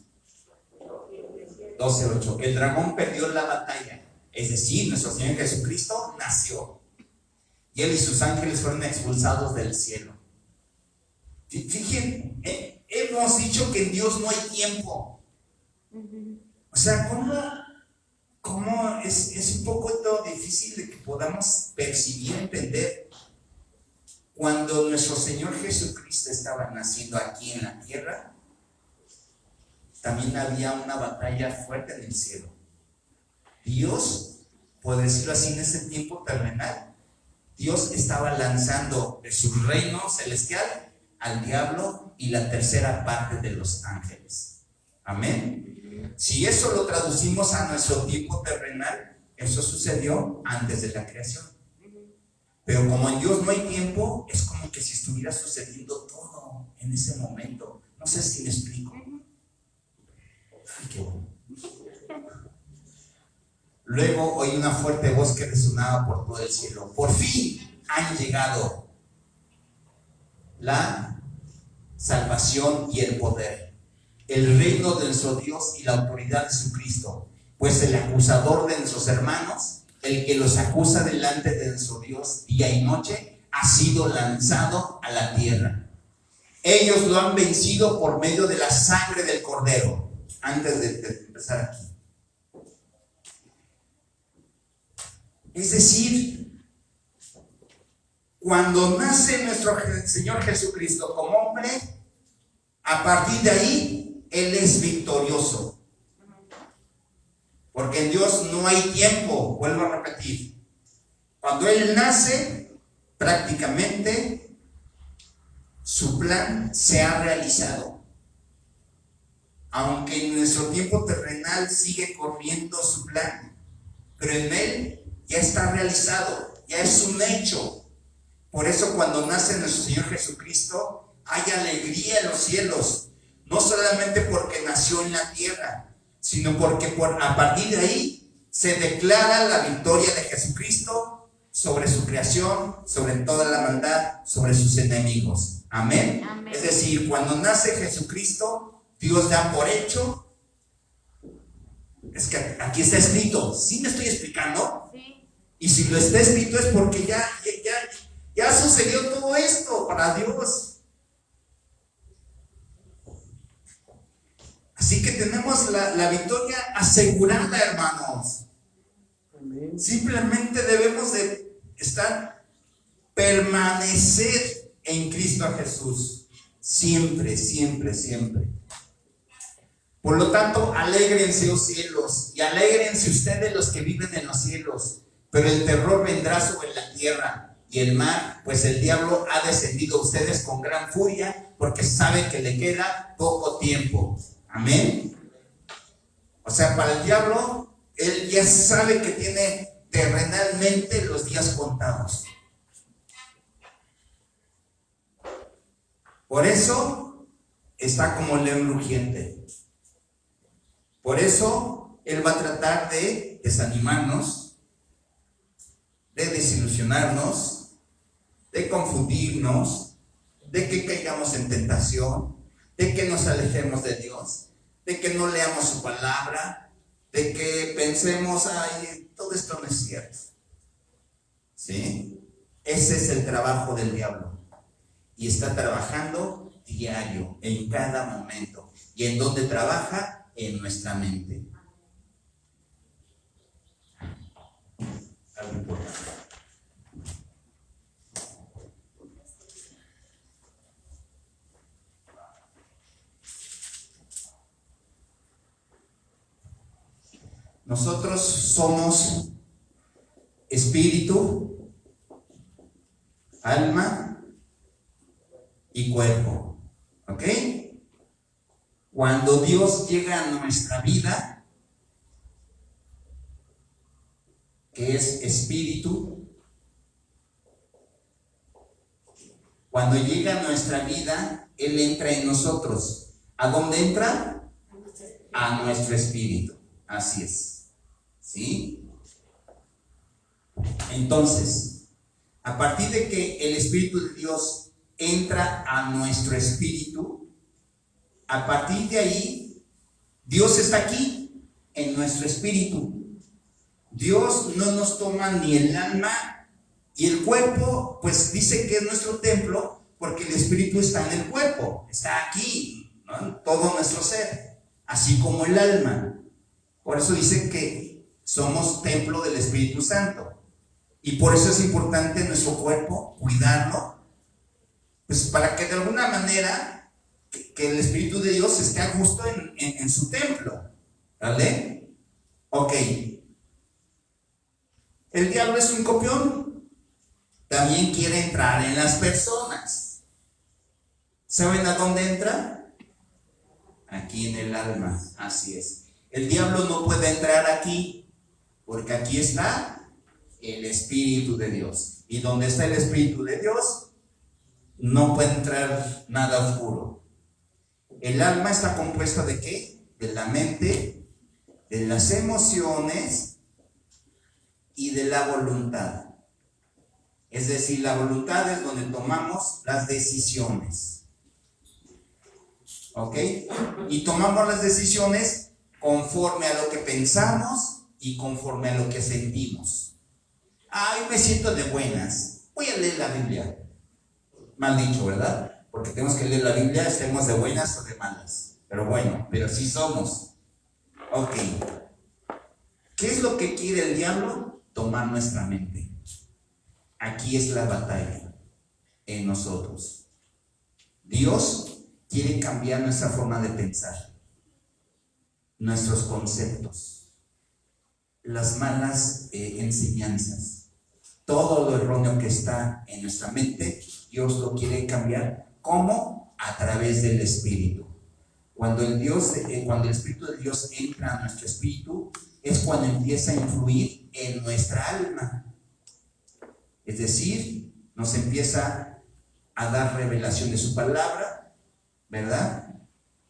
[SPEAKER 1] 12:8. El dragón perdió la batalla. Es decir, nuestro Señor Jesucristo nació. Y él y sus ángeles fueron expulsados del cielo. Fíjense, hemos dicho que en Dios no hay tiempo. O sea, ¿cómo es un poco difícil de que podamos percibir, entender? Cuando nuestro Señor Jesucristo estaba naciendo aquí en la tierra, también había una batalla fuerte en el cielo. Dios, por decirlo así, en ese tiempo terrenal, Dios estaba lanzando de su reino celestial al diablo y la tercera parte de los ángeles. Amén. Si eso lo traducimos a nuestro tiempo terrenal, eso sucedió antes de la creación. Pero como en Dios no hay tiempo, es como que si estuviera sucediendo todo en ese momento. No sé si me explico. Ay, qué bueno. Luego oí una fuerte voz que resonaba por todo el cielo. Por fin han llegado la salvación y el poder, el reino de nuestro Dios y la autoridad de su Cristo. Pues el acusador de nuestros hermanos, el que los acusa delante de nuestro Dios día y noche, ha sido lanzado a la tierra. Ellos lo han vencido por medio de la sangre del Cordero. Antes de empezar aquí. Es decir, cuando nace nuestro Señor Jesucristo como hombre, a partir de ahí, Él es victorioso. Porque en Dios no hay tiempo, vuelvo a repetir. Cuando Él nace, prácticamente su plan se ha realizado. Aunque en nuestro tiempo terrenal sigue corriendo su plan, pero en Él ya está realizado, ya es un hecho. Por eso cuando nace nuestro Señor Jesucristo, hay alegría en los cielos, no solamente porque nació en la tierra, sino porque a partir de ahí se declara la victoria de Jesucristo sobre su creación, sobre toda la maldad, sobre sus enemigos. Amén. Amén. Es decir, cuando nace Jesucristo, Dios da por hecho. Es que aquí está escrito. ¿Sí me estoy explicando? Sí. Y si lo está escrito es porque ya sucedió todo esto para Dios. Así que tenemos la victoria asegurada, hermanos. Amén. Simplemente debemos de permanecer en Cristo Jesús. Siempre, siempre, siempre. Por lo tanto, alégrense, oh cielos, y alégrense ustedes los que viven en los cielos, pero el terror vendrá sobre la tierra y el mar, pues el diablo ha descendido a ustedes con gran furia, porque sabe que le queda poco tiempo. Amén. O sea, para el diablo, él ya sabe que tiene terrenalmente los días contados. Por eso está como león rugiente. Por eso Él va a tratar de desanimarnos, de desilusionarnos, de confundirnos, de que caigamos en tentación, de que nos alejemos de Dios, de que no leamos su palabra, de que pensemos, ay, todo esto no es cierto. ¿Sí? Ese es el trabajo del diablo. Y está trabajando diario, en cada momento. ¿Y en dónde trabaja? En nuestra mente. Algo importante. Nosotros somos espíritu, alma y cuerpo. ¿Ok? Cuando Dios llega a nuestra vida, que es espíritu, cuando llega a nuestra vida, Él entra en nosotros. ¿A dónde entra? A nuestro espíritu. Así es. ¿Sí? Entonces, a partir de que el Espíritu de Dios entra a nuestro espíritu, a partir de ahí, Dios está aquí en nuestro espíritu. Dios no nos toma ni el alma y el cuerpo, pues dice que es nuestro templo porque el espíritu está en el cuerpo, está aquí, ¿no? En todo nuestro ser, así como el alma. Por eso dice que somos templo del Espíritu Santo. Y por eso es importante nuestro cuerpo, cuidarlo, pues para que de alguna manera que el Espíritu de Dios esté a gusto en su templo. ¿Vale? Ok. El diablo es un copión. También quiere entrar en las personas. ¿Saben a dónde entra? Aquí en el alma. Así es. El diablo no puede entrar aquí, porque aquí está el Espíritu de Dios. Y donde está el Espíritu de Dios, no puede entrar nada oscuro. El alma está compuesta ¿de qué? De la mente, de las emociones y de la voluntad. Es decir, la voluntad es donde tomamos las decisiones. ¿Ok? Y tomamos las decisiones conforme a lo que pensamos y conforme a lo que sentimos. Hoy me siento de buenas, voy a leer la Biblia. Mal dicho, ¿verdad? Porque tenemos que leer la Biblia, estemos de buenas o de malas. Pero bueno, pero sí somos. Ok. ¿Qué es lo que quiere el diablo? Tomar nuestra mente. Aquí es la batalla en nosotros. Dios quiere cambiar nuestra forma de pensar, nuestros conceptos, las malas enseñanzas, todo lo erróneo que está en nuestra mente. Dios lo quiere cambiar. ¿Cómo? A través del Espíritu. Cuando el Espíritu de Dios entra a nuestro espíritu, es cuando empieza a influir en nuestra alma. Es decir, nos empieza a dar revelación de su palabra, ¿verdad?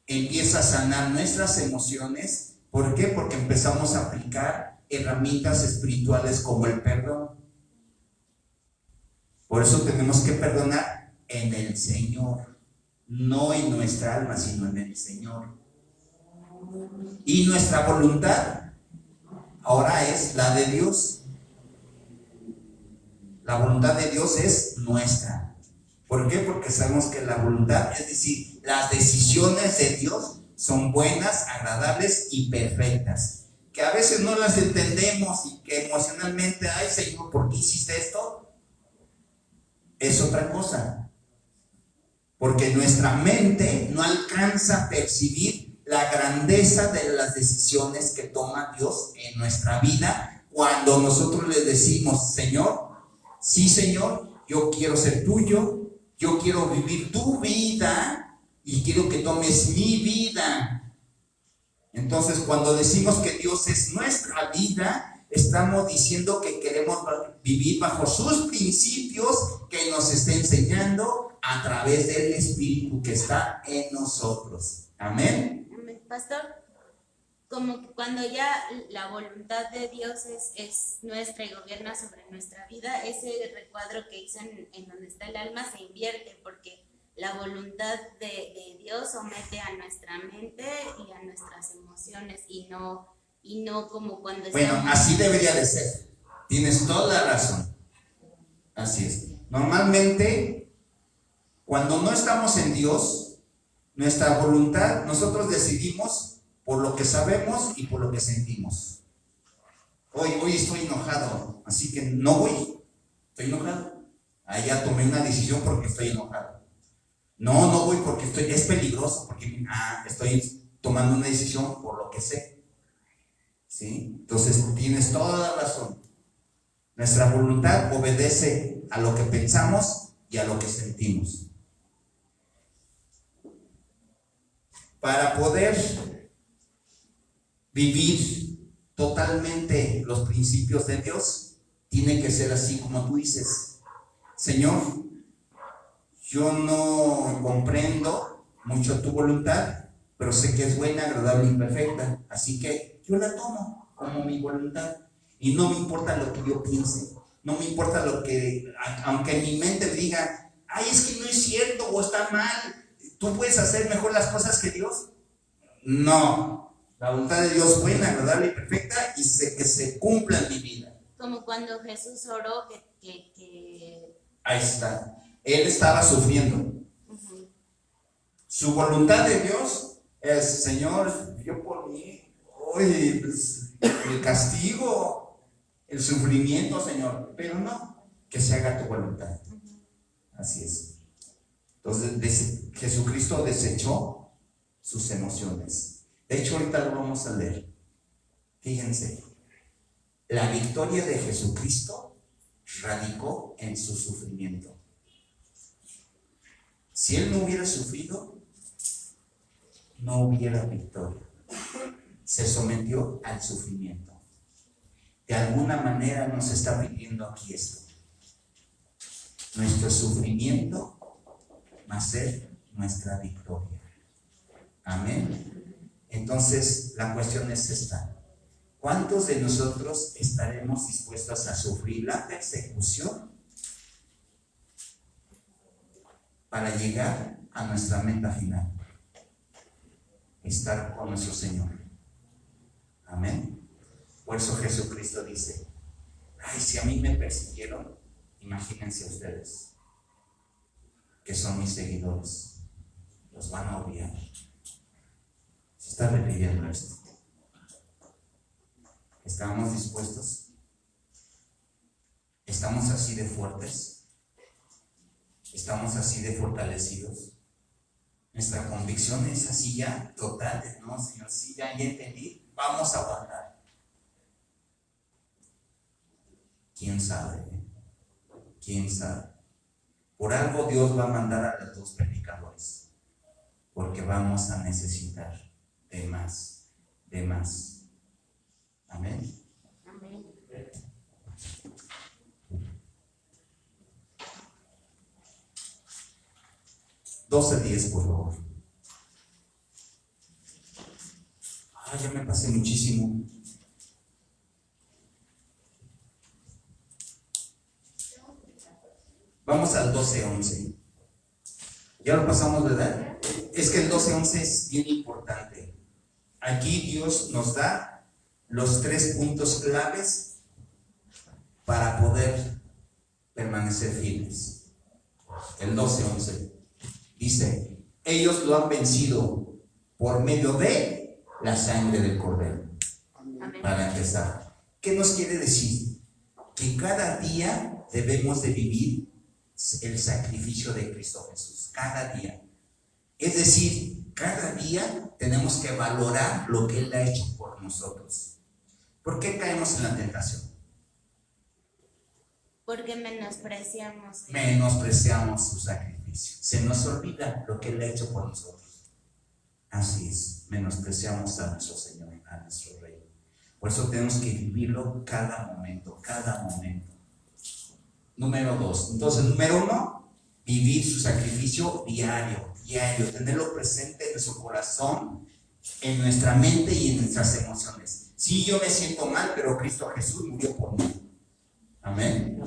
[SPEAKER 1] Empieza a sanar nuestras emociones. ¿Por qué? Porque empezamos a aplicar herramientas espirituales como el perdón. Por eso tenemos que perdonar en el Señor, no en nuestra alma, sino en el Señor. Y nuestra voluntad ahora es la de Dios. La voluntad de Dios es nuestra. ¿Por qué? Porque sabemos que la voluntad, es decir, las decisiones de Dios son buenas, agradables y perfectas. Que a veces no las entendemos y que emocionalmente, ay Señor, ¿por qué hiciste esto? Es otra cosa. Porque nuestra mente no alcanza a percibir la grandeza de las decisiones que toma Dios en nuestra vida cuando nosotros le decimos, Señor, sí Señor, yo quiero ser tuyo, yo quiero vivir tu vida y quiero que tomes mi vida. Entonces, cuando decimos que Dios es nuestra vida, estamos diciendo que queremos vivir bajo sus principios que nos está enseñando a través del Espíritu que está en nosotros. Amén.
[SPEAKER 3] Pastor, como que cuando ya la voluntad de Dios es nuestra y gobierna sobre nuestra vida, ese recuadro que hizo en donde está el alma se invierte, porque la voluntad de Dios somete a nuestra mente y a nuestras emociones y no como cuando
[SPEAKER 1] Bueno,
[SPEAKER 3] estamos...
[SPEAKER 1] así debería de ser. Tienes toda la razón. Así es. Normalmente, cuando no estamos en Dios, nuestra voluntad, nosotros decidimos por lo que sabemos y por lo que sentimos. Hoy estoy enojado, así que no voy. Estoy enojado. Ya tomé una decisión porque estoy enojado. No voy porque es peligroso, porque estoy tomando una decisión por lo que sé. ¿Sí? Entonces tienes toda la razón. Nuestra voluntad obedece a lo que pensamos y a lo que sentimos. Para poder vivir totalmente los principios de Dios, tiene que ser así como tú dices. Señor, yo no comprendo mucho tu voluntad, pero sé que es buena, agradable y perfecta. Así que yo la tomo como mi voluntad. Y no me importa lo que yo piense. No me importa lo que, aunque mi mente diga, ay, es que no es cierto o está mal. ¿Tú puedes hacer mejor las cosas que Dios? No. La voluntad de Dios es buena, agradable y perfecta y que se cumpla en mi vida.
[SPEAKER 3] Como cuando Jesús oró que
[SPEAKER 1] Ahí está. Él estaba sufriendo.
[SPEAKER 3] uh-huh.
[SPEAKER 1] Su voluntad de Dios es, Señor, yo por mí, oye, pues, el castigo, el sufrimiento, Señor, pero no, que se haga tu voluntad. Así es. Entonces, Jesucristo desechó sus emociones. De hecho, ahorita lo vamos a leer. Fíjense. La victoria de Jesucristo radicó en su sufrimiento. Si Él no hubiera sufrido, no hubiera victoria. Se sometió al sufrimiento. De alguna manera nos está pidiendo aquí esto. Nuestro sufrimiento va a ser nuestra victoria. Amén. Entonces, la cuestión es esta. ¿Cuántos de nosotros estaremos dispuestos a sufrir la persecución para llegar a nuestra meta final? Estar con nuestro Señor. Amén. Por eso Jesucristo dice, ay, si a mí me persiguieron, imagínense ustedes, que son mis seguidores, los van a odiar. Se está repitiendo esto. ¿Estamos dispuestos? ¿Estamos así de fuertes? ¿Estamos así de fortalecidos? Nuestra convicción es así ya total, no, Señor, sí, ya entendí, vamos a aguantar. ¿Quién sabe? ¿Quién sabe? Por algo Dios va a mandar a los dos predicadores, porque vamos a necesitar de más, de más. Amén.
[SPEAKER 3] Amén.
[SPEAKER 1] 12:10, por favor. Ya me pasé muchísimo. Vamos al 12:11. ¿Ya lo pasamos, verdad? Es que el 12:11 es bien importante. Aquí Dios nos da los 3 puntos claves para poder permanecer firmes. El 12:11 dice, ellos lo han vencido por medio de la sangre del Cordero.
[SPEAKER 3] Amén.
[SPEAKER 1] Para empezar, ¿qué nos quiere decir? Que cada día debemos de vivir el sacrificio de Cristo Jesús, cada día. Es decir, cada día tenemos que valorar lo que Él ha hecho por nosotros. ¿Por qué caemos en la tentación?
[SPEAKER 3] Porque menospreciamos.
[SPEAKER 1] Menospreciamos su sacrificio. Se nos olvida lo que Él ha hecho por nosotros. Así es, menospreciamos a nuestro Señor, a nuestro Rey. Por eso tenemos que vivirlo cada momento, cada momento. Número 2. Entonces, número 1, vivir su sacrificio diario, tenerlo presente en nuestro corazón, en nuestra mente y en nuestras emociones. Sí, yo me siento mal, pero Cristo Jesús murió por mí. Amén.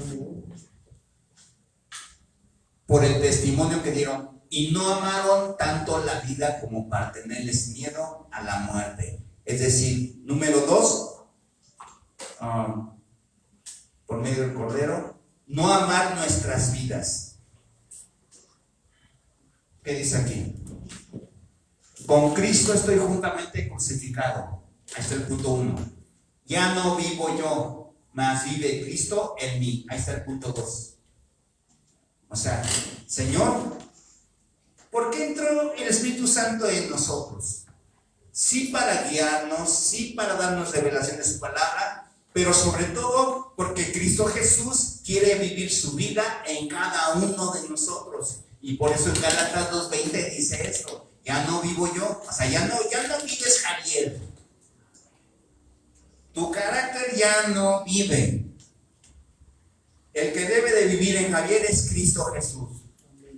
[SPEAKER 1] Por el testimonio que dieron, y no amaron tanto la vida como para tenerles miedo a la muerte. Es decir, número 2, por medio del Cordero, no amar nuestras vidas. ¿Qué dice aquí? Con Cristo estoy juntamente crucificado. Ahí está el punto 1. Ya no vivo yo, mas vive Cristo en mí. Ahí está el punto 2. O sea, Señor, ¿por qué entró el Espíritu Santo en nosotros? Sí, para guiarnos, sí, para darnos revelación de su palabra, pero sobre todo porque Cristo Jesús quiere vivir su vida en cada uno de nosotros. Y por eso en Gálatas 2:20 dice esto: ya no vivo yo, o sea, ya no vives Javier. Tu carácter ya no vive. El que debe de vivir en Javier es Cristo Jesús.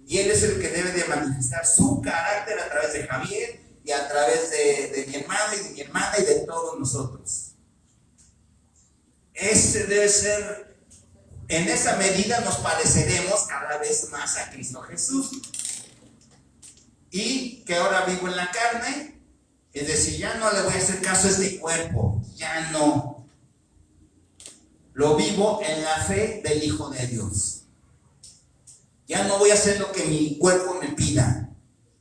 [SPEAKER 1] Y Él es el que debe de manifestar su carácter a través de Javier y a través de mi hermano y de mi hermana y de todos nosotros. Ese debe ser, en esa medida nos pareceremos cada vez más a Cristo Jesús. Y que ahora vivo en la carne, es decir, ya no le voy a hacer caso a este cuerpo, ya no. Lo vivo en la fe del Hijo de Dios. Ya no voy a hacer lo que mi cuerpo me pida,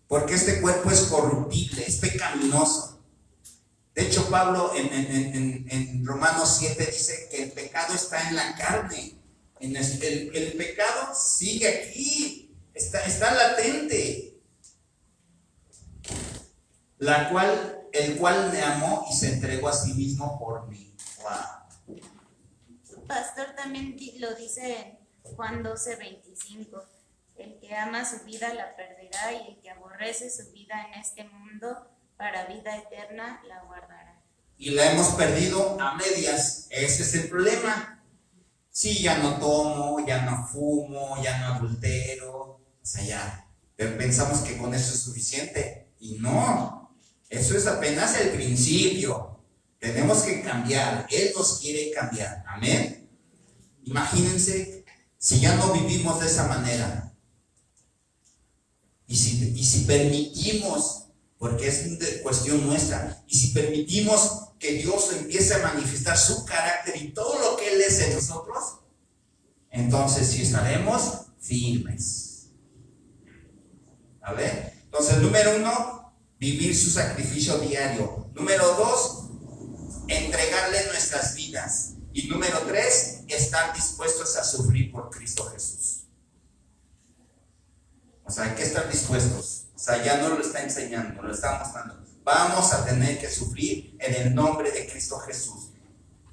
[SPEAKER 1] porque este cuerpo es corruptible, es pecaminoso. De hecho, Pablo en Romanos 7 dice que el pecado está en la carne. El pecado sigue aquí, está latente. El cual me amó y se entregó a sí mismo por mí. Wow.
[SPEAKER 3] pastor también lo dice en Juan 12:25. El que ama su vida la perderá y el que aborrece su vida en este mundo para vida eterna la guardará.
[SPEAKER 1] Y la hemos perdido a medias. Ese es el problema. Sí, ya no tomo, ya no fumo, ya no adultero, o sea, ya. Pero pensamos que con eso es suficiente. Y no, eso es apenas el principio. Tenemos que cambiar. Él nos quiere cambiar. Amén. Imagínense si ya no vivimos de esa manera. Y si permitimos, porque es una cuestión nuestra, y si permitimos que Dios empiece a manifestar su carácter y todo lo que Él es en nosotros, entonces sí estaremos firmes. A ver, entonces número 1, vivir su sacrificio diario. Número 2, entregarle nuestras vidas. Y número 3, estar dispuestos a sufrir por Cristo Jesús. O sea, hay que estar dispuestos. O sea, ya no lo está enseñando, lo está mostrando. Vamos a tener que sufrir en el nombre de Cristo Jesús.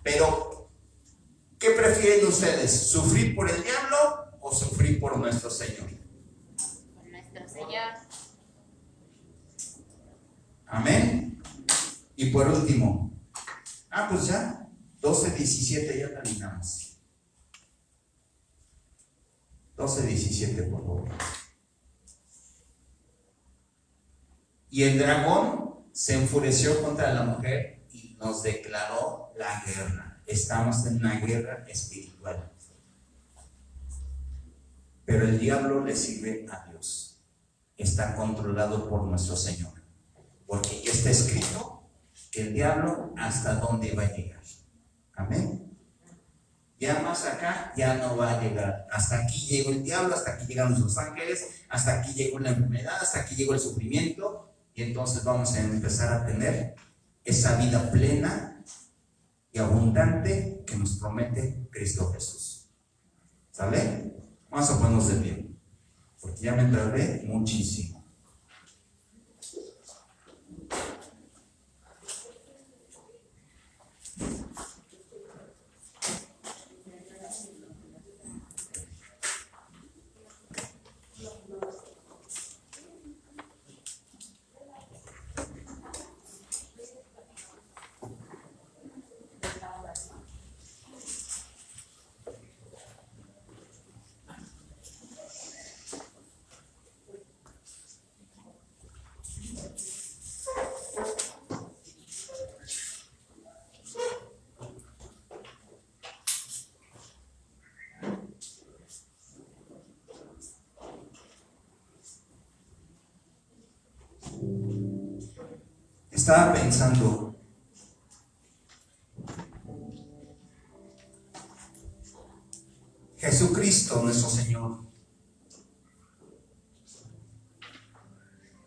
[SPEAKER 1] Pero, ¿qué prefieren ustedes? ¿Sufrir por el diablo o sufrir por nuestro Señor?
[SPEAKER 3] Por nuestro Señor.
[SPEAKER 1] Amén. Y por último, pues ya, 12:17 ya terminamos. 12:17, por favor. Y el dragón se enfureció contra la mujer y nos declaró la guerra. Estamos en una guerra espiritual. Pero el diablo le sirve a Dios. Está controlado por nuestro Señor. Porque ya está escrito que el diablo hasta dónde va a llegar. Amén. Ya más acá ya no va a llegar. Hasta aquí llegó el diablo, hasta aquí llegaron los ángeles, hasta aquí llegó la enfermedad, hasta aquí llegó el sufrimiento. Y entonces vamos a empezar a tener esa vida plena y abundante que nos promete Cristo Jesús. ¿Sale? Vamos a ponernos de pie, porque ya me tardé muchísimo. Estaba pensando, Jesucristo nuestro Señor,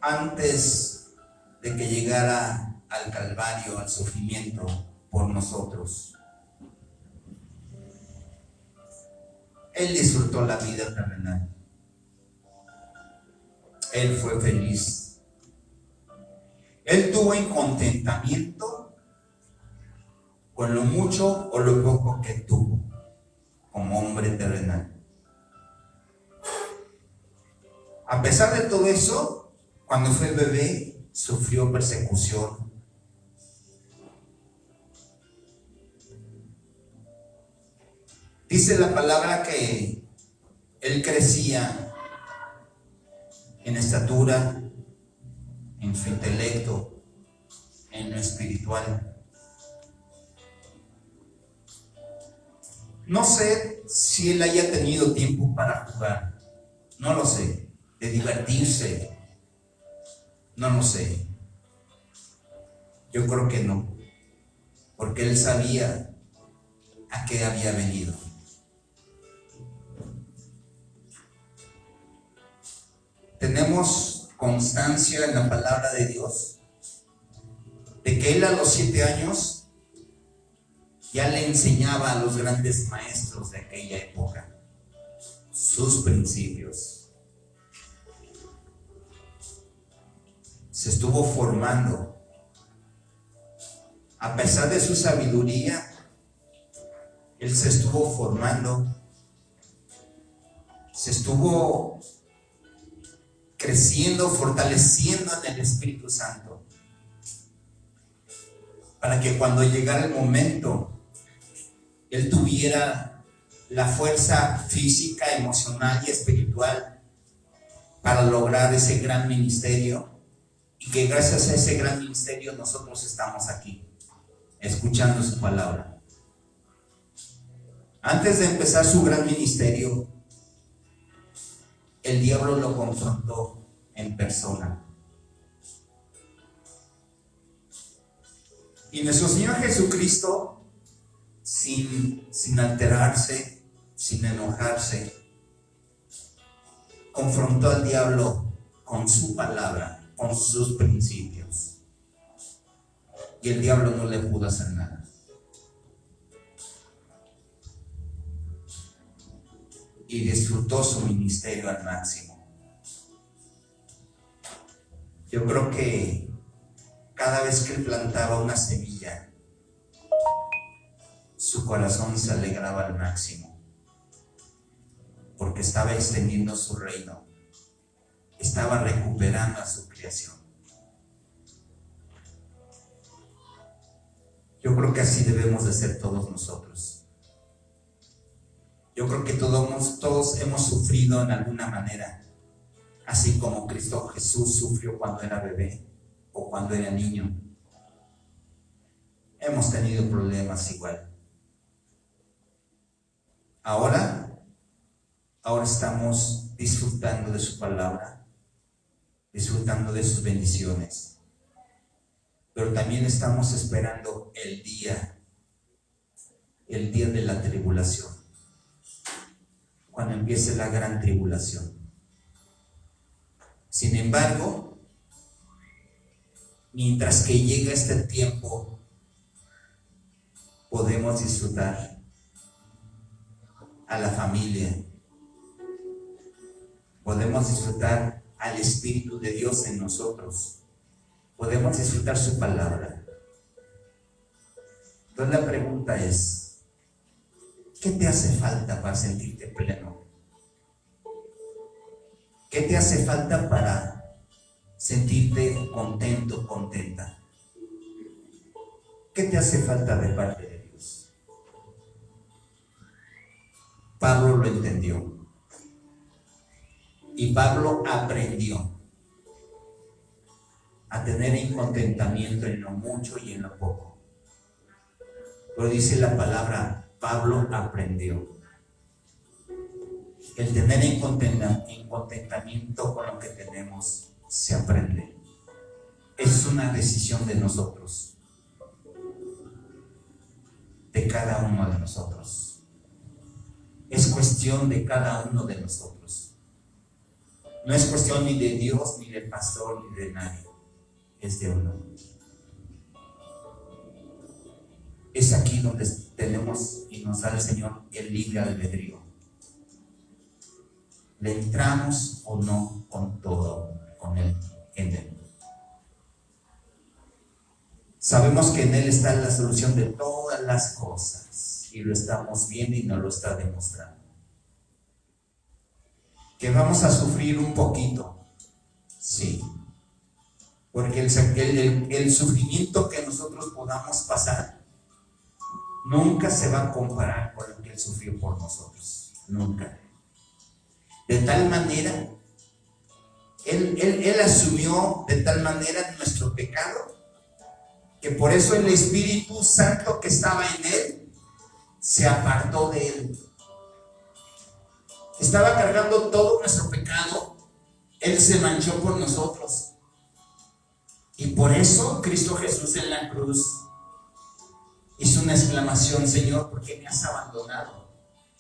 [SPEAKER 1] antes de que llegara al Calvario, al sufrimiento por nosotros, Él disfrutó la vida terrenal. Él fue feliz. Él tuvo en contentamiento con lo mucho o lo poco que tuvo como hombre terrenal. A pesar de todo eso, cuando fue bebé, sufrió persecución. Dice la palabra que él crecía en estatura, en su intelecto, en lo espiritual. No sé si él haya tenido tiempo para jugar, no lo sé, de divertirse, no lo sé. Yo creo que no, porque él sabía a qué había venido. Tenemos constancia en la palabra de Dios de que él a los 7 años ya le enseñaba a los grandes maestros de aquella época sus principios. Se estuvo formando. A pesar de su sabiduría, Él se estuvo formando, se estuvo creciendo, fortaleciendo en el Espíritu Santo, para que cuando llegara el momento, Él tuviera la fuerza física, emocional y espiritual para lograr ese gran ministerio, y que gracias a ese gran ministerio nosotros estamos aquí, escuchando su palabra. Antes de empezar su gran ministerio, el diablo lo confrontó en persona. Y nuestro Señor Jesucristo, sin alterarse, sin enojarse, confrontó al diablo con su palabra, con sus principios. Y el diablo no le pudo hacer nada. Y disfrutó su ministerio al máximo. Yo creo que cada vez que él plantaba una semilla, su corazón se alegraba al máximo, porque estaba extendiendo su reino, estaba recuperando a su creación. Yo creo que así debemos de ser todos nosotros. Yo creo que todos hemos sufrido en alguna manera, así como Cristo Jesús sufrió cuando era bebé o cuando era niño. Hemos tenido problemas igual. Ahora estamos disfrutando de su palabra, disfrutando de sus bendiciones, pero también estamos esperando el día de la tribulación, cuando empiece la gran tribulación. Sin embargo, mientras que llega este tiempo, podemos disfrutar a la familia, podemos disfrutar al Espíritu de Dios en nosotros, podemos disfrutar su palabra. Entonces la pregunta es, ¿qué te hace falta para sentirte pleno? ¿Qué te hace falta para sentirte contento, contenta? ¿Qué te hace falta de parte de Dios? Pablo lo entendió. Y Pablo aprendió a tener contentamiento en lo mucho y en lo poco. Pero dice la palabra, Pablo aprendió. El tener en contentamiento con lo que tenemos se aprende. Es una decisión de nosotros, de cada uno de nosotros. Es cuestión de cada uno de nosotros. No es cuestión ni de Dios, ni del pastor, ni de nadie. Es de uno. Es aquí donde tenemos y nos da el Señor el libre albedrío. ¿Le entramos o no con todo, con Él, en Él? Sabemos que en Él está la solución de todas las cosas y lo estamos viendo y nos lo está demostrando. Que vamos a sufrir un poquito, sí, porque el sufrimiento que nosotros podamos pasar nunca se va a comparar con lo que Él sufrió por nosotros, nunca. De tal manera, Él asumió de tal manera nuestro pecado, que por eso el Espíritu Santo que estaba en Él se apartó de Él. Estaba cargando todo nuestro pecado. Él se manchó por nosotros. Y por eso Cristo Jesús en la cruz hizo una exclamación: Señor, ¿por qué me has abandonado?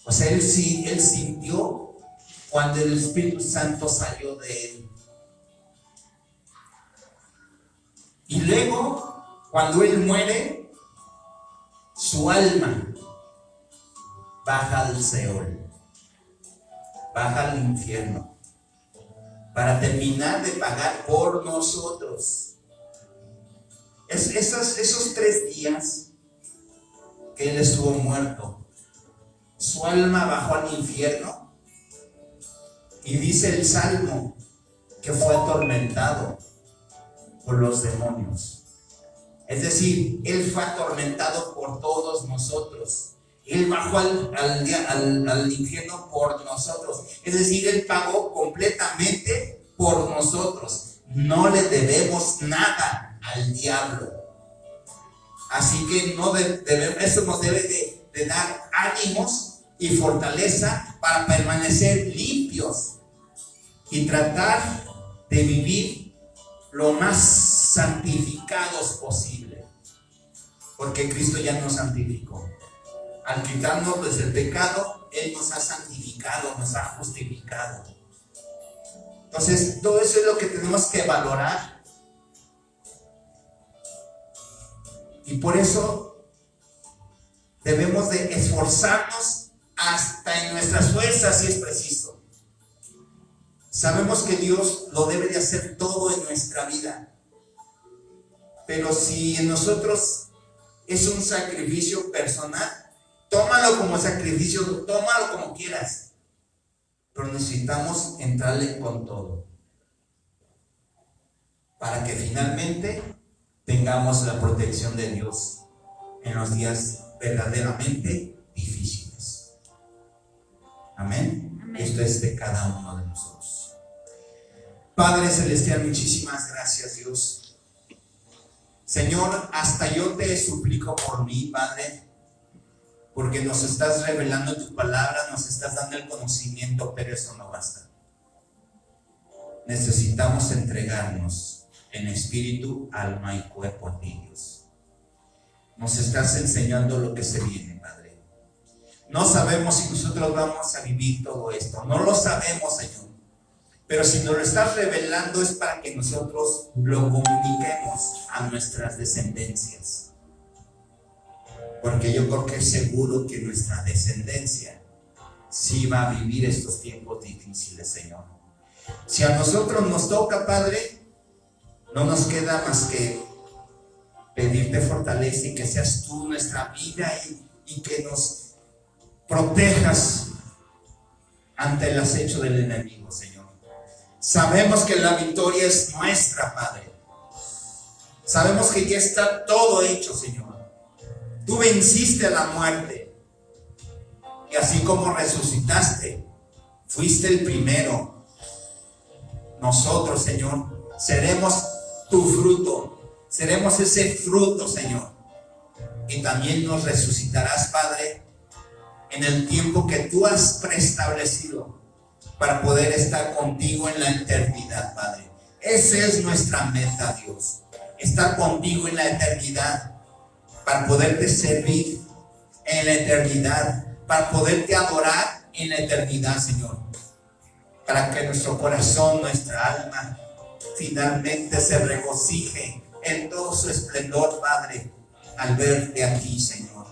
[SPEAKER 1] O sea, Él sintió cuando el Espíritu Santo salió de Él. Y luego, cuando Él muere, su alma baja al Seol, baja al infierno, para terminar de pagar por nosotros. Esos 3 días que Él estuvo muerto, su alma bajó al infierno, y dice el Salmo que fue atormentado por los demonios. Es decir, Él fue atormentado por todos nosotros. Él bajó al infierno por nosotros. Es decir, Él pagó completamente por nosotros. No le debemos nada al diablo. Así que eso nos debe de dar ánimos y fortaleza para permanecer limpios y tratar de vivir lo más santificados posible, porque Cristo ya nos santificó. Al quitarnos pues el pecado, Él nos ha santificado, nos ha justificado. Entonces, todo eso es lo que tenemos que valorar. Y por eso debemos de esforzarnos hasta en nuestras fuerzas si es preciso. Sabemos que Dios lo debe de hacer todo en nuestra vida. Pero si en nosotros es un sacrificio personal, tómalo como sacrificio, tómalo como quieras. Pero necesitamos entrarle con todo, para que finalmente tengamos la protección de Dios en los días verdaderamente difíciles. Amén.
[SPEAKER 3] Amén.
[SPEAKER 1] Esto es de cada uno de nosotros. Padre Celestial, muchísimas gracias, Dios. Señor, hasta yo te suplico por mí, Padre, porque nos estás revelando tu palabra, nos estás dando el conocimiento, pero eso no basta. Necesitamos entregarnos en espíritu, alma y cuerpo a ti, Dios. Nos estás enseñando lo que se viene, Padre. No sabemos si nosotros vamos a vivir todo esto, no lo sabemos, Señor. Pero si nos lo estás revelando es para que nosotros lo comuniquemos a nuestras descendencias. Porque yo creo que es seguro que nuestra descendencia sí va a vivir estos tiempos difíciles, Señor. Si a nosotros nos toca, Padre, no nos queda más que pedirte fortaleza y que seas tú nuestra vida y que nos protejas ante el acecho del enemigo, Señor. Sabemos que la victoria es nuestra, Padre. Sabemos que ya está todo hecho, Señor. Tú venciste a la muerte. Y así como resucitaste, fuiste el primero. Nosotros, Señor, seremos tu fruto. Seremos ese fruto, Señor. Y también nos resucitarás, Padre, en el tiempo que tú has preestablecido para poder estar contigo en la eternidad, Padre. Esa es nuestra meta, Dios. Estar contigo en la eternidad, para poderte servir en la eternidad, para poderte adorar en la eternidad, Señor. Para que nuestro corazón, nuestra alma, finalmente se regocije en todo su esplendor, Padre, al verte a ti, Señor.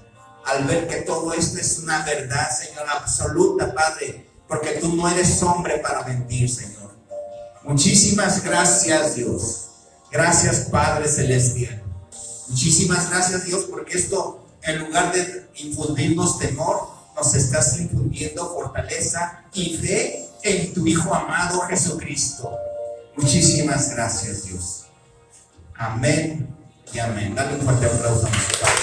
[SPEAKER 1] Al ver que todo esto es una verdad, Señor, absoluta, Padre, porque tú no eres hombre para mentir, Señor. Muchísimas gracias, Dios. Gracias, Padre Celestial. Muchísimas gracias, Dios, porque esto, en lugar de infundirnos temor, nos estás infundiendo fortaleza y fe en tu Hijo amado Jesucristo. Muchísimas gracias, Dios. Amén y amén. Dale un fuerte aplauso a nuestro Padre.